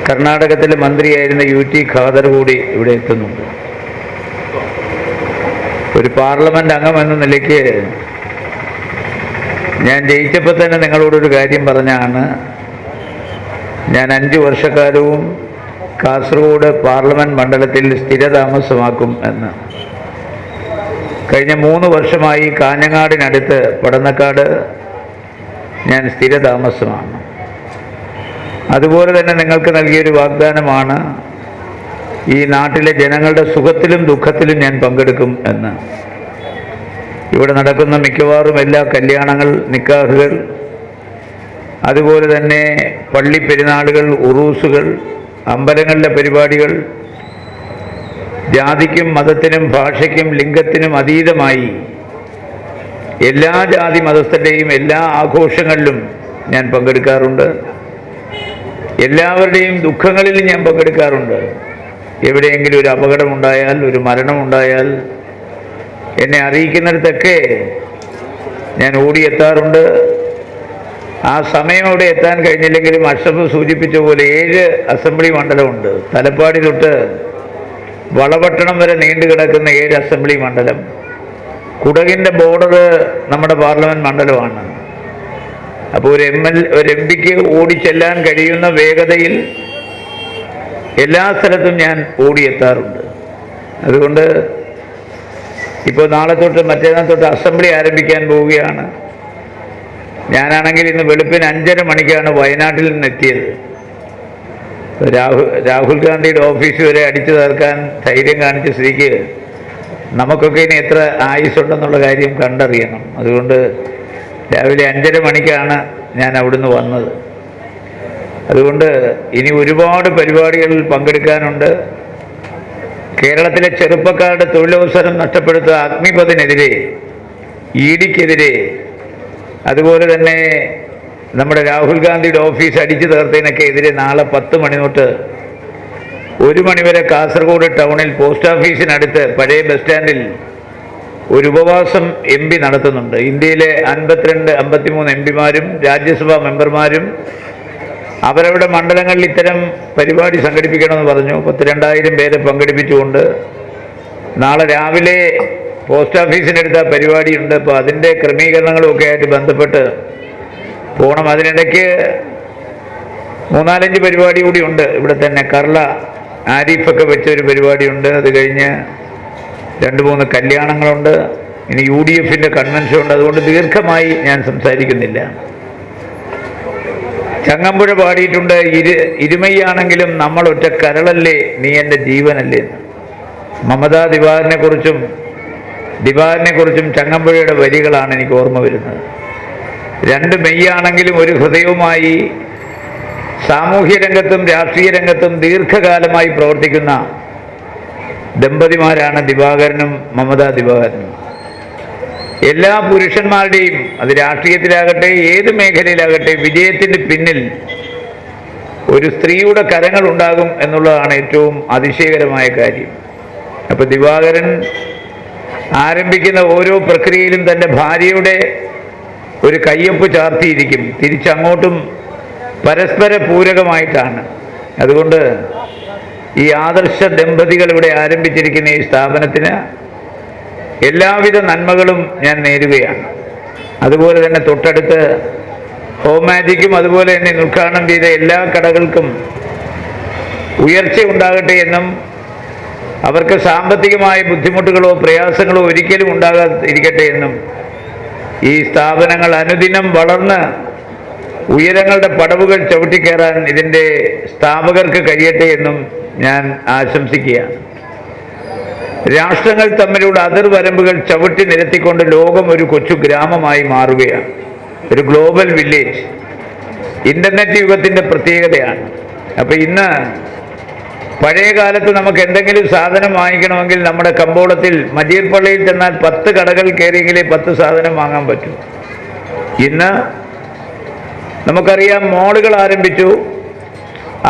കർണാടകത്തിലെ മന്ത്രിയായിരുന്ന UT ഖാദർ കൂടി ഇവിടെ എത്തുന്നുണ്ട്. ഒരു പാർലമെന്റ് അംഗം എന്ന നിലയ്ക്ക് ഞാൻ ജയിച്ചപ്പോൾ തന്നെ നിങ്ങളോടൊരു കാര്യം പറഞ്ഞാണ്, ഞാൻ 5 വർഷക്കാലവും കാസർഗോഡ് പാർലമെന്റ് മണ്ഡലത്തിൽ സ്ഥിരതാമസമാക്കും എന്ന്. കഴിഞ്ഞ 3 വർഷമായി കാഞ്ഞങ്ങാടിനടുത്ത് പടന്നക്കാട് ഞാൻ സ്ഥിരതാമസമാണ്. അതുപോലെ തന്നെ നിങ്ങൾക്ക് നൽകിയൊരു വാഗ്ദാനമാണ്, ഈ നാട്ടിലെ ജനങ്ങളുടെ സുഖത്തിലും ദുഃഖത്തിലും ഞാൻ പങ്കെടുക്കും എന്ന്. ഇവിടെ നടക്കുന്ന മിക്കവാറും എല്ലാ കല്യാണങ്ങൾ, നിക്കാഹുകൾ, അതുപോലെ തന്നെ പള്ളി പെരുന്നാളുകൾ, ഉറൂസുകൾ, അമ്പലങ്ങളിലെ പരിപാടികൾ, ജാതിക്കും മതത്തിനും ഭാഷയ്ക്കും ലിംഗത്തിനും അതീതമായി എല്ലാ ജാതി മതസ്ഥരുടെയും എല്ലാ ആഘോഷങ്ങളിലും ഞാൻ പങ്കെടുക്കാറുണ്ട്. എല്ലാവരുടെയും ദുഃഖങ്ങളിൽ ഞാൻ പങ്കെടുക്കാറുണ്ട്. എവിടെയെങ്കിലും ഒരു അപകടമുണ്ടായാൽ, ഒരു മരണമുണ്ടായാൽ എന്നെ അറിയിക്കുന്നിടത്തൊക്കെ ഞാൻ ഓടിയെത്താറുണ്ട്. ആ സമയം അവിടെ എത്താൻ കഴിഞ്ഞില്ലെങ്കിലും അഷ്റഫ് സൂചിപ്പിച്ച പോലെ 7 അസംബ്ലി മണ്ഡലമുണ്ട്. തലപ്പാടി തൊട്ട് വളപട്ടണം വരെ നീണ്ടു കിടക്കുന്ന 7 അസംബ്ലി മണ്ഡലം. കുടകിൻ്റെ ബോർഡർ നമ്മുടെ പാർലമെൻറ്റ് മണ്ഡലമാണ്. അപ്പോൾ ഒരു എം പിക്ക് ഓടിച്ചെല്ലാൻ കഴിയുന്ന വേഗതയിൽ എല്ലാ സ്ഥലത്തും ഞാൻ ഓടിയെത്താറുണ്ട്. അതുകൊണ്ട് ഇപ്പോൾ നാളെ തൊട്ട് മറ്റേന്നാൾ തൊട്ട് അസംബ്ലി ആരംഭിക്കാൻ പോവുകയാണ്. ഞാനാണെങ്കിൽ ഇന്ന് വെളുപ്പിന് 5:30 മണിക്കാണ് വയനാട്ടിൽ നിന്ന് എത്തിയത്. രാഹുൽ ഗാന്ധിയുടെ ഓഫീസ് വരെ അടിച്ചു തീർക്കാൻ ധൈര്യം കാണിച്ച സ്ഥിതിക്ക് നമുക്കൊക്കെ ഇനി എത്ര ആയുസ്സുണ്ടെന്നുള്ള കാര്യം കണ്ടറിയണം. അതുകൊണ്ട് രാവിലെ 5:30 മണിക്കാണ് ഞാൻ അവിടുന്ന് വന്നത്. അതുകൊണ്ട് ഇനി ഒരുപാട് പരിപാടികളിൽ പങ്കെടുക്കാനുണ്ട്. കേരളത്തിലെ ചെറുപ്പക്കാരുടെ തൊഴിലവസരം നഷ്ടപ്പെടുത്തുക, അഗ്നിപഥിനെതിരെ, ഇഡിക്കെതിരെ, അതുപോലെ തന്നെ നമ്മുടെ രാഹുൽ ഗാന്ധിയുടെ ഓഫീസ് അടിച്ചു തീർത്തതിനൊക്കെ എതിരെ നാളെ 10 മണി തൊട്ട് 1 മണി വരെ കാസർഗോഡ് ടൗണിൽ പോസ്റ്റ് ഓഫീസിനടുത്ത് പഴയ ബസ് സ്റ്റാൻഡിൽ ഒരു ഉപവാസം എം പി നടത്തുന്നുണ്ട്. ഇന്ത്യയിലെ 53 എം പിമാരും രാജ്യസഭാ മെമ്പർമാരും അവരവരുടെ മണ്ഡലങ്ങളിൽ ഇത്തരം പരിപാടി സംഘടിപ്പിക്കണമെന്ന് പറഞ്ഞു. 32,000 പേരെ പങ്കെടുപ്പിച്ചുകൊണ്ട് നാളെ രാവിലെ പോസ്റ്റ് ഓഫീസിനടുത്ത പരിപാടിയുണ്ട്. അപ്പോൾ അതിൻ്റെ ക്രമീകരണങ്ങളുമൊക്കെ ആയിട്ട് ബന്ധപ്പെട്ട് പോകണം. അതിനിടയ്ക്ക് 3-4 പരിപാടി കൂടിയുണ്ട്. ഇവിടെ തന്നെ കർള ആരിഫൊക്കെ വെച്ചൊരു പരിപാടിയുണ്ട്. അത് കഴിഞ്ഞ് 2-3 കല്യാണങ്ങളുണ്ട്. ഇനി UDFൻ്റെ കൺവെൻഷൻ ഉണ്ട്. അതുകൊണ്ട് ദീർഘമായി ഞാൻ സംസാരിക്കുന്നില്ല. ചങ്ങമ്പുഴ പാടിയിട്ടുണ്ട്, ഇരുമയാണെങ്കിലും നമ്മൾ ഒറ്റ കരളല്ലേ, നീ എൻ്റെ ജീവനല്ലേ. മമതാ ദിവാകരനെക്കുറിച്ചും ചങ്ങമ്പുഴയുടെ വരികളാണ് എനിക്ക് ഓർമ്മ വരുന്നത്. 2 മെയ്യാണെങ്കിലും ഒരു ഹൃദയവുമായി സാമൂഹ്യ രംഗത്തും രാഷ്ട്രീയ രംഗത്തും ദീർഘകാലമായി പ്രവർത്തിക്കുന്ന ദമ്പതിമാരാണ് ദിവാകരനും മമതാ ദിവാകരനും. എല്ലാ പുരുഷന്മാരുടെയും, അത് രാഷ്ട്രീയത്തിലാകട്ടെ ഏത് മേഖലയിലാകട്ടെ, വിജയത്തിന് പിന്നിൽ ഒരു സ്ത്രീയുടെ കരങ്ങൾ ഉണ്ടാകും എന്നുള്ളതാണ് ഏറ്റവും അതിശയകരമായ കാര്യം. അപ്പോൾ ദിവാകരൻ ആരംഭിക്കുന്ന ഓരോ പ്രക്രിയയിലും തൻ്റെ ഭാര്യയുടെ ഒരു കയ്യൊപ്പ് ചാർത്തിയിരിക്കും. തിരിച്ചങ്ങോട്ടും പരസ്പര പൂരകമായിട്ടാണ്. അതുകൊണ്ട് ഈ ആദർശ ദമ്പതികൾ ഇവിടെ ആരംഭിച്ചിരിക്കുന്ന ഈ സ്ഥാപനത്തിന് എല്ലാവിധ നന്മകളും ഞാൻ നേരുകയാണ്. അതുപോലെ തന്നെ തൊട്ടടുത്ത് ഹോം മാജിക്കും അതുപോലെ തന്നെ ഉദ്ഘാടനം ചെയ്ത എല്ലാ കടകൾക്കും ഉയർച്ച ഉണ്ടാകട്ടെ എന്നും അവർക്ക് സാമ്പത്തികമായ ബുദ്ധിമുട്ടുകളോ പ്രയാസങ്ങളോ ഒരിക്കലും ഉണ്ടാകാതിരിക്കട്ടെ എന്നും ഈ സ്ഥാപനങ്ങൾ അനുദിനം വളർന്ന് ഉയരങ്ങളുടെ പടവുകൾ ചവിട്ടിക്കയറാൻ ഇതിൻ്റെ സ്ഥാപകർക്ക് കഴിയട്ടെ എന്നും ഞാൻ ആശംസിക്കുകയാണ്. രാഷ്ട്രങ്ങൾ തമ്മിലുള്ള അതിർവരമ്പുകൾ ചവിട്ടി നിരത്തിക്കൊണ്ട് ലോകം ഒരു കൊച്ചു ഗ്രാമമായി മാറുകയാണ്. ഒരു ഗ്ലോബൽ വില്ലേജ് ഇൻ്റർനെറ്റ് യുഗത്തിൻ്റെ പ്രത്യേകതയാണ്. അപ്പോൾ ഇന്ന് പഴയ കാലത്ത് നമുക്ക് എന്തെങ്കിലും സാധനം വാങ്ങിക്കണമെങ്കിൽ നമ്മുടെ കമ്പോളത്തിൽ മജീർ പള്ളിയിൽ ചെന്നാൽ 10 കടകൾ കയറിയെങ്കിലേ 10 സാധനം വാങ്ങാൻ പറ്റൂ. ഇന്ന് നമുക്കറിയാം, മോളുകൾ ആരംഭിച്ചു.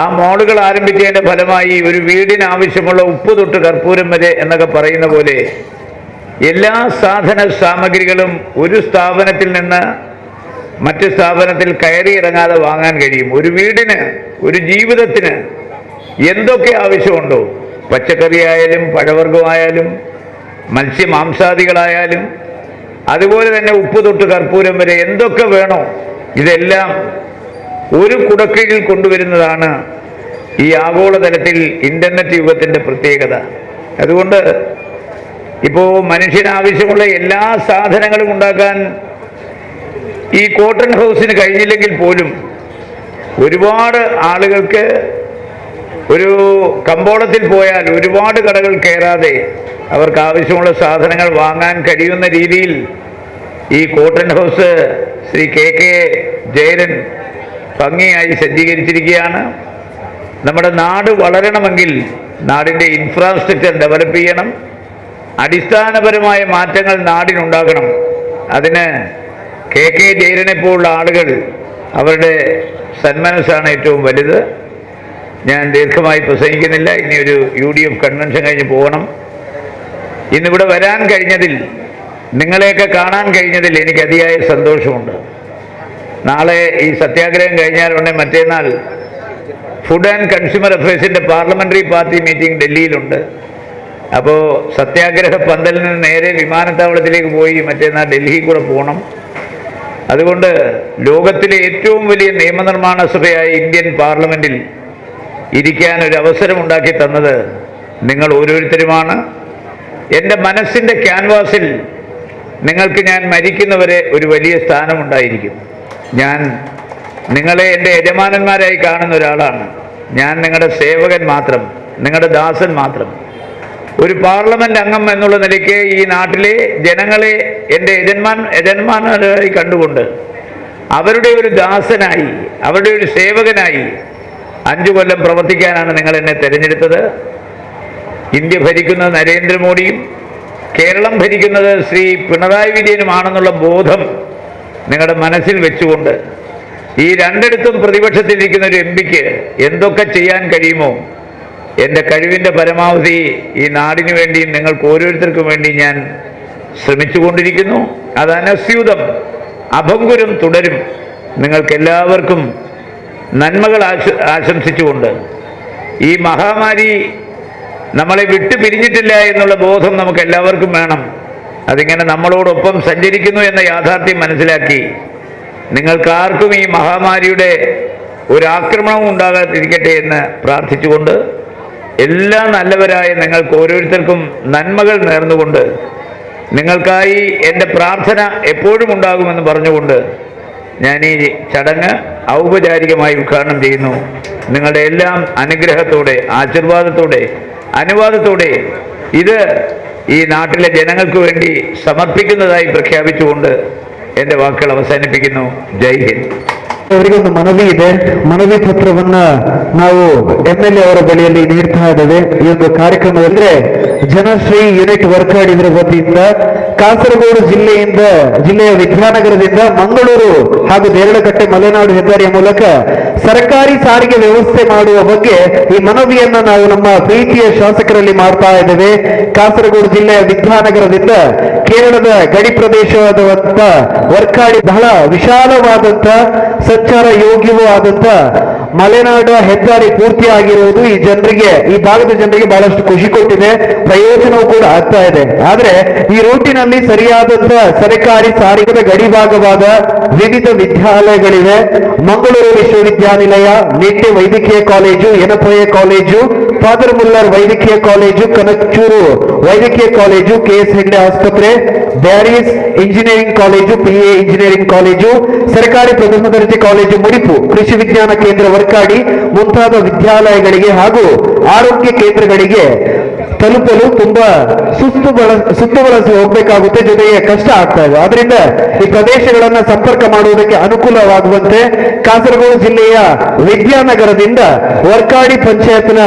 ആ മോളുകൾ ആരംഭിച്ചതിൻ്റെ ഫലമായി ഒരു വീടിന് ആവശ്യമുള്ള ഉപ്പ് തൊട്ട് കർപ്പൂരം വരെ എന്നൊക്കെ പറയുന്ന പോലെ എല്ലാ സാധന സാമഗ്രികളും ഒരു സ്ഥാപനത്തിൽ നിന്ന് മറ്റ് സ്ഥാപനത്തിൽ കയറി ഇറങ്ങാതെ വാങ്ങാൻ കഴിയും. ഒരു വീടിന്, ഒരു ജീവിതത്തിന് എന്തൊക്കെ ആവശ്യമുണ്ടോ, പച്ചക്കറിയായാലും പഴവർഗ്ഗമായാലും മത്സ്യമാംസാദികളായാലും അതുപോലെ തന്നെ ഉപ്പ് തൊട്ട് കർപ്പൂരം വരെ എന്തൊക്കെ വേണോ ഇതെല്ലാം ഒരു കുടക്കീഴിൽ കൊണ്ടുവരുന്നതാണ് ഈ ആഗോളതലത്തിൽ ഇൻ്റർനെറ്റ് യുഗത്തിൻ്റെ പ്രത്യേകത. അതുകൊണ്ട് ഇപ്പോൾ മനുഷ്യനാവശ്യമുള്ള എല്ലാ സാധനങ്ങളും ഉണ്ടാക്കാൻ ഈ കോട്ടൺ ഹൗസിന് കഴിഞ്ഞില്ലെങ്കിൽ പോലും ഒരുപാട് ആളുകൾക്ക് ഒരു കമ്പോളത്തിൽ പോയാൽ ഒരുപാട് കടകൾ കയറാതെ അവർക്ക് ആവശ്യമുള്ള സാധനങ്ങൾ വാങ്ങാൻ കഴിയുന്ന രീതിയിൽ ഈ കോട്ടൺ ഹൗസ് ശ്രീ KK ജയരൻ ഭംഗിയായി സജ്ജീകരിച്ചിരിക്കുകയാണ്. നമ്മുടെ നാട് വളരണമെങ്കിൽ നാടിൻ്റെ ഇൻഫ്രാസ്ട്രക്ചർ ഡെവലപ്പ് ചെയ്യണം, അടിസ്ഥാനപരമായ മാറ്റങ്ങൾ നാടിനുണ്ടാകണം. അതിന് കെ ജയരനെ പോലുള്ള ആളുകൾ അവരുടെ സന്മനസ്സാണ് ഏറ്റവും വലുത്. ഞാൻ ദീർഘമായി പ്രസംഗിക്കുന്നില്ല. ഇനി ഒരു UDF കൺവെൻഷൻ കഴിഞ്ഞ് പോകണം. ഇന്നിവിടെ വരാൻ കഴിഞ്ഞതിൽ, നിങ്ങളെയൊക്കെ കാണാൻ കഴിഞ്ഞതിൽ എനിക്ക് അതിയായ സന്തോഷമുണ്ട്. നാളെ ഈ സത്യാഗ്രഹം കഴിഞ്ഞാലുടനെ മറ്റേന്നാൾ ഫുഡ് ആൻഡ് കൺസ്യൂമർ അഫയേഴ്സിൻ്റെ പാർലമെൻ്ററി പാർട്ടി മീറ്റിംഗ് ഡൽഹിയിലുണ്ട്. അപ്പോൾ സത്യാഗ്രഹ പന്തലിൽ നിന്ന് നേരെ വിമാനത്താവളത്തിലേക്ക് പോയി മറ്റേന്നാൾ ഡൽഹിയിൽ കൂടെ പോകണം. അതുകൊണ്ട് ലോകത്തിലെ ഏറ്റവും വലിയ നിയമനിർമ്മാണ സഭയായ ഇന്ത്യൻ പാർലമെൻറ്റിൽ ഇരിക്കാൻ ഒരു അവസരമുണ്ടാക്കി തന്നത് നിങ്ങൾ ഓരോരുത്തരുമാണ്. എൻ്റെ മനസ്സിൻ്റെ ക്യാൻവാസിൽ നിങ്ങൾക്ക് ഞാൻ മരിക്കുന്നവരെ ഒരു വലിയ സ്ഥാനമുണ്ടായിരിക്കും. ഞാൻ നിങ്ങളെ എൻ്റെ യജമാനന്മാരായി കാണുന്ന ഒരാളാണ്. ഞാൻ നിങ്ങളുടെ സേവകൻ മാത്രം, നിങ്ങളുടെ ദാസൻ മാത്രം. ഒരു പാർലമെന്റ് അംഗം എന്നുള്ള നിലയ്ക്ക് ഈ നാട്ടിലെ ജനങ്ങളെ എൻ്റെ യജമാനരായി കണ്ടുകൊണ്ട് അവരുടെ ഒരു ദാസനായി, അവരുടെ ഒരു സേവകനായി 5 കൊല്ലം പ്രവർത്തിക്കാനാണ് നിങ്ങൾ എന്നെ തിരഞ്ഞെടുത്തത്. ഇന്ത്യ ഭരിക്കുന്നത് നരേന്ദ്രമോദിയും കേരളം ഭരിക്കുന്നത് ശ്രീ പിണറായി വിജയനുമാണെന്നുള്ള ബോധം നിങ്ങളുടെ മനസ്സിൽ വെച്ചുകൊണ്ട് ഈ രണ്ടിടത്തും പ്രതിപക്ഷത്തിലിരിക്കുന്ന ഒരു MP-ക്ക് എന്തൊക്കെ ചെയ്യാൻ കഴിയുമോ എൻ്റെ കഴിവിൻ്റെ പരമാവധി ഈ നാടിനു വേണ്ടിയും നിങ്ങൾക്ക് ഓരോരുത്തർക്കും വേണ്ടി ഞാൻ ശ്രമിച്ചുകൊണ്ടിരിക്കുന്നു. അത് അനസ്യൂതം അഭംഗുരം തുടരും. നിങ്ങൾക്കെല്ലാവർക്കും നന്മകൾ ആശംസിച്ചുകൊണ്ട് ഈ മഹാമാരി നമ്മളെ വിട്ടു പിരിഞ്ഞിട്ടില്ല എന്നുള്ള ബോധം നമുക്ക് എല്ലാവർക്കും വേണം. അതിങ്ങനെ നമ്മളോടൊപ്പം സഞ്ചരിക്കുന്നു എന്ന യാഥാർത്ഥ്യം മനസ്സിലാക്കി നിങ്ങൾക്കാർക്കും ഈ മഹാമാരിയുടെ ഒരു ആക്രമണവും ഉണ്ടാകാതിരിക്കട്ടെ എന്ന് പ്രാർത്ഥിച്ചുകൊണ്ട് എല്ലാ നല്ലവരായ നിങ്ങൾക്ക് ഓരോരുത്തർക്കും നന്മകൾ നേർന്നുകൊണ്ട് നിങ്ങൾക്കായി എൻ്റെ പ്രാർത്ഥന എപ്പോഴും ഉണ്ടാകുമെന്ന് പറഞ്ഞുകൊണ്ട് ഞാൻ ഈ ചടങ്ങ് ഔപചാരികമായി ഉദ്ഘാടനം ചെയ്യുന്നു. നിങ്ങളുടെ എല്ലാം അനുഗ്രഹത്തോടെ, ആശീർവാദത്തോടെ, അനുവാദത്തോടെ ഇത് ഈ നാട്ടിലെ ജനങ്ങൾക്ക് വേണ്ടി സമർപ്പിക്കുന്നതായി ಪ್ರಖ್ಯಾಪಿಸಿಕೊಂಡು എൻ്റെ ವಾಕ್ಯಗಳು ಅವಸಾನಿಪಿക്കുന്നു. ಜೈ ಹಿಂದ್. ಅವರಿಗೊಂದು ಮನವಿ ಇದೆ. ಮನವಿ ಪತ್ರವನ್ನ ನಾವು MLA ಅವರ ಬಳಿಯಲ್ಲಿ ನೀಡ್ತಾ ಇದ್ದೇವೆ. ಈ ಒಂದು ಕಾರ್ಯಕ್ರಮ ಅಂದ್ರೆ ಜನಶ್ರೀ ಯೂನಿಟ್ ವರ್ಕಾಡ್ ಇದರ ವತಿಯಿಂದ ಕಾಸರಗೋಡು ಜಿಲ್ಲೆಯ ವಿದ್ಯಾನಗರದಿಂದ ಮಂಗಳೂರು ಹಾಗೂ ದೇರಳಕಟ್ಟೆ ಮಲೆನಾಡು ಹೆದ್ದಾರಿಯ ಮೂಲಕ ಸರ್ಕಾರಿ ಸಾರಿಗೆ ವ್ಯವಸ್ಥೆ ಮಾಡುವ ಬಗ್ಗೆ ಈ ಮನವಿಯನ್ನ ನಾವು ನಮ್ಮ ಪ್ರೀತಿಯ ಶಾಸಕರಲ್ಲಿ ಮಾಡ್ತಾ ಇದ್ದೇವೆ. ಕಾಸರಗೋಡು ಜಿಲ್ಲೆಯ ವಿದ್ಯಾನಗರದಿಂದ ಕೇರಳದ ಗಡಿ ಪ್ರದೇಶವಾದಂತ ವರ್ಕಾಡಿ ಬಹಳ ವಿಶಾಲವಾದಂತ ಸಂಚಾರ ಯೋಗ್ಯವೂ ಆದಂತ ಮಲೆನಾಡು ಹೆದ್ದಾರಿ ಪೂರ್ತಿಯಾಗಿರುವುದು ಈ ಜನರಿಗೆ, ಈ ಭಾಗದ ಜನರಿಗೆ ಬಹಳಷ್ಟು ಖುಷಿ ಕೊಟ್ಟಿದೆ, ಪ್ರಯೋಜನವೂ ಕೂಡ ಆಗ್ತಾ ಇದೆ. ಆದ್ರೆ ಈ ರೂಟಿನಲ್ಲಿ ಸರಿಯಾದಂತ ಸರ್ಕಾರಿ ಸಾರಿಗೆದ ಗಡಿಭಾಗವಾದ ವಿವಿಧ ವಿದ್ಯಾಲಯಗಳಿವೆ. ಮಂಗಳೂರು ವಿಶ್ವವಿದ್ಯಾನಿಲಯ, ನಿಟ್ಟೆ ವೈದ್ಯಕೀಯ college, Yenepoya college, father Muller ವೈದ್ಯಕೀಯ ಕಾಲೇಜು, ಕನಕಚೂರು ವೈದ್ಯಕೀಯ ಕಾಲೇಜು, KS ಹೆಗ್ಡೆ ಆಸ್ಪತ್ರೆ, Bearys engineering college, PA engineering college, ಸರ್ಕಾರಿ ಪ್ರಥಮ ದರ್ಜೆ ಕಾಲೇಜು ಮುಡಿಪು, ಕೃಷಿ ವಿಜ್ಞಾನ ಕೇಂದ್ರ ವರ್ಕಾಡಿ ಮುಂತಾದ ವಿದ್ಯಾಲಯಗಳಿಗೆ ಹಾಗೂ ಆರೋಗ್ಯ ಕೇಂದ್ರಗಳಿಗೆ ತಲುಪಲು ತುಂಬಾ ಸುತ್ತು ಬಳಸಿ ಹೋಗ್ಬೇಕಾಗುತ್ತೆ, ಜೊತೆಗೆ ಕಷ್ಟ ಆಗ್ತಾ ಇದೆ. ಆದ್ರಿಂದ ಈ ಪ್ರದೇಶಗಳನ್ನ ಸಂಪರ್ಕ ಮಾಡುವುದಕ್ಕೆ ಅನುಕೂಲವಾಗುವಂತೆ ಕಾಸರಗೋಡು ಜಿಲ್ಲೆಯ ವಿದ್ಯಾನಗರದಿಂದ ವರ್ಕಾಡಿ ಪಂಚಾಯತ್ನ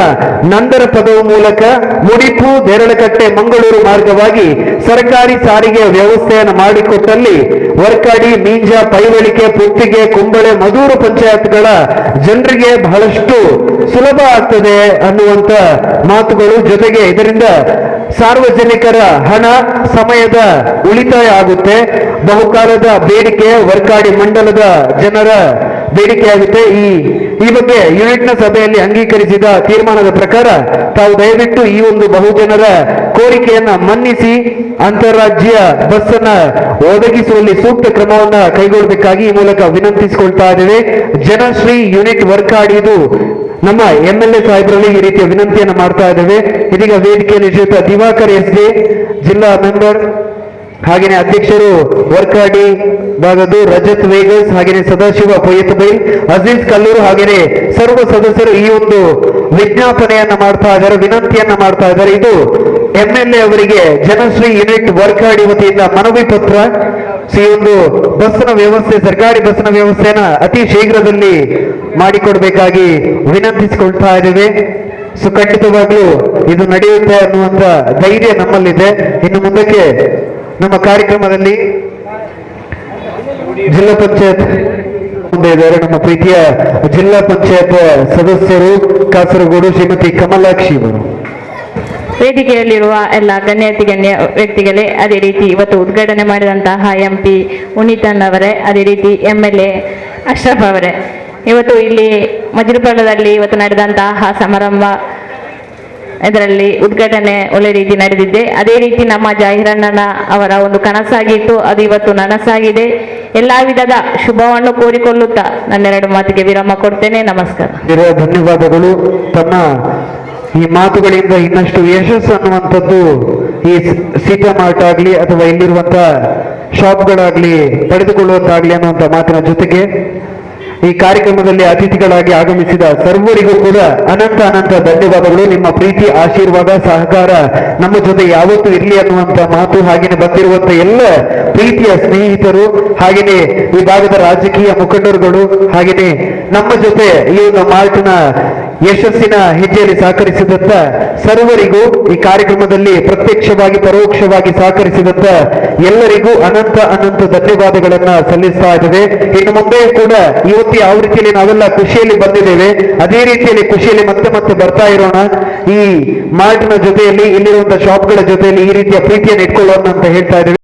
ನಂದರ ಪದವು ಮೂಲಕ ಮುಡಿಪು, ದೇರಳಕಟ್ಟೆ, ಮಂಗಳೂರು ಮಾರ್ಗವಾಗಿ ಸರ್ಕಾರಿ ಸಾರಿಗೆ ವ್ಯವಸ್ಥೆಯನ್ನು ಮಾಡಿಕೊಟ್ಟಲ್ಲಿ ವರ್ಕಾಡಿ, ಮೀಂಜ, ಪೈವಳಿಕೆ, ಪುತ್ತಿಗೆ, ಕುಂಬಳೆ, ಮದೂರು ಪಂಚಾಯತ್ಗಳ ಜನರಿಗೆ ಬಹಳಷ್ಟು ಸುಲಭ ಆಗ್ತದೆ ಅನ್ನುವಂತ ಮಾತುಗಳು, ಜೊತೆಗೆ ಇದರಿಂದ ಸಾರ್ವಜನಿಕರ ಹಣ, ಸಮಯದ ಉಳಿತಾಯ ಆಗುತ್ತೆ. ಬಹುಕಾಲದ ಬೇಡಿಕೆ, ವರ್ಕಾಡಿ ಮಂಡಲದ ಜನರ ಬೇಡಿಕೆ ಆಗುತ್ತೆ. ಈ ಬಗ್ಗೆ ಯೂನಿಟ್ನ ಸಭೆಯಲ್ಲಿ ಅಂಗೀಕರಿಸಿದ ತೀರ್ಮಾನದ ಪ್ರಕಾರ ತಾವು ದಯವಿಟ್ಟು ಈ ಒಂದು ಬಹುಜನರ ಕೋರಿಕೆಯನ್ನ ಮನ್ನಿಸಿ ಅಂತಾರಾಜ್ಯ ಬಸ್ ಅನ್ನ ಒದಗಿಸುವಲ್ಲಿ ಸೂಕ್ತ ಕ್ರಮವನ್ನ ಕೈಗೊಳ್ಳಬೇಕಾಗಿ ಈ ಮೂಲಕ ವಿನಂತಿಸಿಕೊಳ್ತಾ ಇದ್ದೇವೆ. ಜನಶ್ರೀ ಯೂನಿಟ್ ವರ್ಕಾಡಿ ಇದು ನಮ್ಮ MLA ಸಾಹೇಬರಲ್ಲಿ ಈ ರೀತಿಯ ವಿನಂತಿಯನ್ನು ಮಾಡ್ತಾ ಇದ್ದೇವೆ. ಇದೀಗ ವೇದಿಕೆಯಲ್ಲಿ ಶ್ರೀಯುತ ದಿವಾಕರ್ SD ಜಿಲ್ಲಾ ಮೆಂಬರ್, ಹಾಗೇನೆ ಅಧ್ಯಕ್ಷರು ವರ್ಕಾಡಿ ಭಾಗದ್ದು ರಜತ್ ವೇಗಸ್, ಹಾಗೇನೆ ಸದಾಶಿವ ಪೊಯ್ಯತಬೈಲ್, ಅಜೀಜ್ ಕಲ್ಲೂರು, ಹಾಗೇನೆ ಸರ್ವ ಸದಸ್ಯರು ಈ ಒಂದು ವಿಜ್ಞಾಪನೆಯನ್ನ ಮಾಡ್ತಾ ಇದ್ದಾರೆ, ವಿನಂತಿಯನ್ನ ಮಾಡ್ತಾ ಇದ್ದಾರೆ. ಇದು MLA ಅವರಿಗೆ ಜನಶ್ರೀ ಯೂನಿಟ್ ವರ್ಕಾಡಿ ವತಿಯಿಂದ ಮನವಿ ಪತ್ರ. ಈ ಒಂದು ಬಸ್ನ ವ್ಯವಸ್ಥೆ, ಸರ್ಕಾರಿ ಬಸ್ನ ವ್ಯವಸ್ಥೆಯನ್ನ ಅತಿ ಶೀಘ್ರದಲ್ಲಿ ಮಾಡಿಕೊಡ್ಬೇಕಾಗಿ ವಿನಂತಿಸಿಕೊಳ್ತಾ ಇದ್ದೇವೆ. ಸೊ ಖಂಡಿತವಾಗ್ಲೂ ಇದು ನಡೆಯುತ್ತೆ ಅನ್ನುವಂತ ಧೈರ್ಯ ನಮ್ಮಲ್ಲಿದೆ. ಇನ್ನು ಮುಂದಕ್ಕೆ ನಮ್ಮ ಕಾರ್ಯಕ್ರಮದಲ್ಲಿ ಜಿಲ್ಲಾ ಪಂಚಾಯತ್ ಮುಂದೆ ಇದ್ದಾರೆ ನಮ್ಮ ಪ್ರೀತಿಯ ಜಿಲ್ಲಾ ಪಂಚಾಯತ್ ಸದಸ್ಯರು ಕಾಸರಗೋಡು ಶ್ರೀಮತಿ ಕಮಲಾಕ್ಷಿ ಅವರು. ವೇದಿಕೆಯಲ್ಲಿರುವ ಎಲ್ಲ ಗಣ್ಯ ವ್ಯಕ್ತಿಗಳೇ, ಅದೇ ರೀತಿ ಇವತ್ತು ಉದ್ಘಾಟನೆ ಮಾಡಿದಂತಹ MP ಉನಿತನ್ ಅವರೇ, ಅದೇ ರೀತಿ MLA ಅಶ್ರಫ್ ಅವರೇ, ಇವತ್ತು ಇಲ್ಲಿ ಮಜುರುಪಾಳದಲ್ಲಿ ಇವತ್ತು ನಡೆದಂತಹ ಸಮಾರಂಭ ಇದರಲ್ಲಿ ಉದ್ಘಾಟನೆ ಒಳ್ಳೆ ರೀತಿ ನಡೆದಿದೆ. ಅದೇ ರೀತಿ ನಮ್ಮ ಜಾಹಿರಣ್ಣನ ಅವರ ಒಂದು ಕನಸಾಗಿತ್ತು, ಅದು ಇವತ್ತು ನನಸಾಗಿದೆ. ಎಲ್ಲಾ ವಿಧದ ಶುಭವನ್ನು ಕೋರಿಕೊಳ್ಳುತ್ತಾ ನನ್ನೆರಡು ಮಾತಿಗೆ ವಿರಾಮ ಕೊಡ್ತೇನೆ. ನಮಸ್ಕಾರ. ಧನ್ಯವಾದಗಳು. ತನ್ನ ಈ ಮಾತುಗಳಿಂದ ಇನ್ನಷ್ಟು ಯಶಸ್ಸು ಅನ್ನುವಂಥದ್ದು ಈ ಸೀತಾ ಮಾರ್ಟ್ ಆಗ್ಲಿ ಅಥವಾ ಇಲ್ಲಿರುವಂತ ಶಾಪ್ಗಳಾಗ್ಲಿ ಪಡೆದುಕೊಳ್ಳುವಂತಾಗ್ಲಿ ಅನ್ನುವಂಥ ಮಾತಿನ ಜೊತೆಗೆ ಈ ಕಾರ್ಯಕ್ರಮದಲ್ಲಿ ಅತಿಥಿಗಳಾಗಿ ಆಗಮಿಸಿದ ಸರ್ವರಿಗೂ ಕೂಡ ಅನಂತ ಅನಂತ ಧನ್ಯವಾದಗಳು. ನಿಮ್ಮ ಪ್ರೀತಿ, ಆಶೀರ್ವಾದ, ಸಹಕಾರ ನಮ್ಮ ಜೊತೆ ಯಾವತ್ತೂ ಇರಲಿ ಅನ್ನುವಂತ ಮಾತು, ಹಾಗೆಯೇ ಬಂದಿರುವಂತ ಎಲ್ಲ ಪ್ರೀತಿಯ ಸ್ನೇಹಿತರು, ಹಾಗೆಯೇ ಈ ಭಾಗದ ರಾಜಕೀಯ ಮುಖಂಡರುಗಳು, ಹಾಗೆಯೇ ನಮ್ಮ ಜೊತೆ ಈ ಒಂದು ಮಾರ್ಟ್ನ ಯಶಸ್ಸಿನ ಹೆಜ್ಜೆಯಲ್ಲಿ ಸಹಕರಿಸಿದಂತ ಸರ್ವರಿಗೂ, ಈ ಕಾರ್ಯಕ್ರಮದಲ್ಲಿ ಪ್ರತ್ಯಕ್ಷವಾಗಿ ಪರೋಕ್ಷವಾಗಿ ಸಹಕರಿಸಿದಂತ ಎಲ್ಲರಿಗೂ ಅನಂತ ಅನಂತ ಧನ್ಯವಾದಗಳನ್ನ ಸಲ್ಲಿಸ್ತಾ ಇದ್ದೇವೆ. ಇನ್ನು ಮುಂದೆ ಕೂಡ ಇವತ್ತು ಯಾವ ರೀತಿಯಲ್ಲಿ ನಾವೆಲ್ಲ ಖುಷಿಯಲ್ಲಿ ಬಂದಿದ್ದೇವೆ, ಅದೇ ರೀತಿಯಲ್ಲಿ ಖುಷಿಯಲ್ಲಿ ಮತ್ತೆ ಮತ್ತೆ ಬರ್ತಾ ಇರೋಣ. ಈ ಮಾರ್ಟ್ನ ಜೊತೆಯಲ್ಲಿ, ಇಲ್ಲಿರುವಂತಹ ಶಾಪ್ಗಳ ಜೊತೆಯಲ್ಲಿ ಈ ರೀತಿಯ ಪ್ರೀತಿಯನ್ನು ಇಟ್ಕೊಳ್ಳೋಣ ಅಂತ ಹೇಳ್ತಾ ಇದ್ದೇವೆ.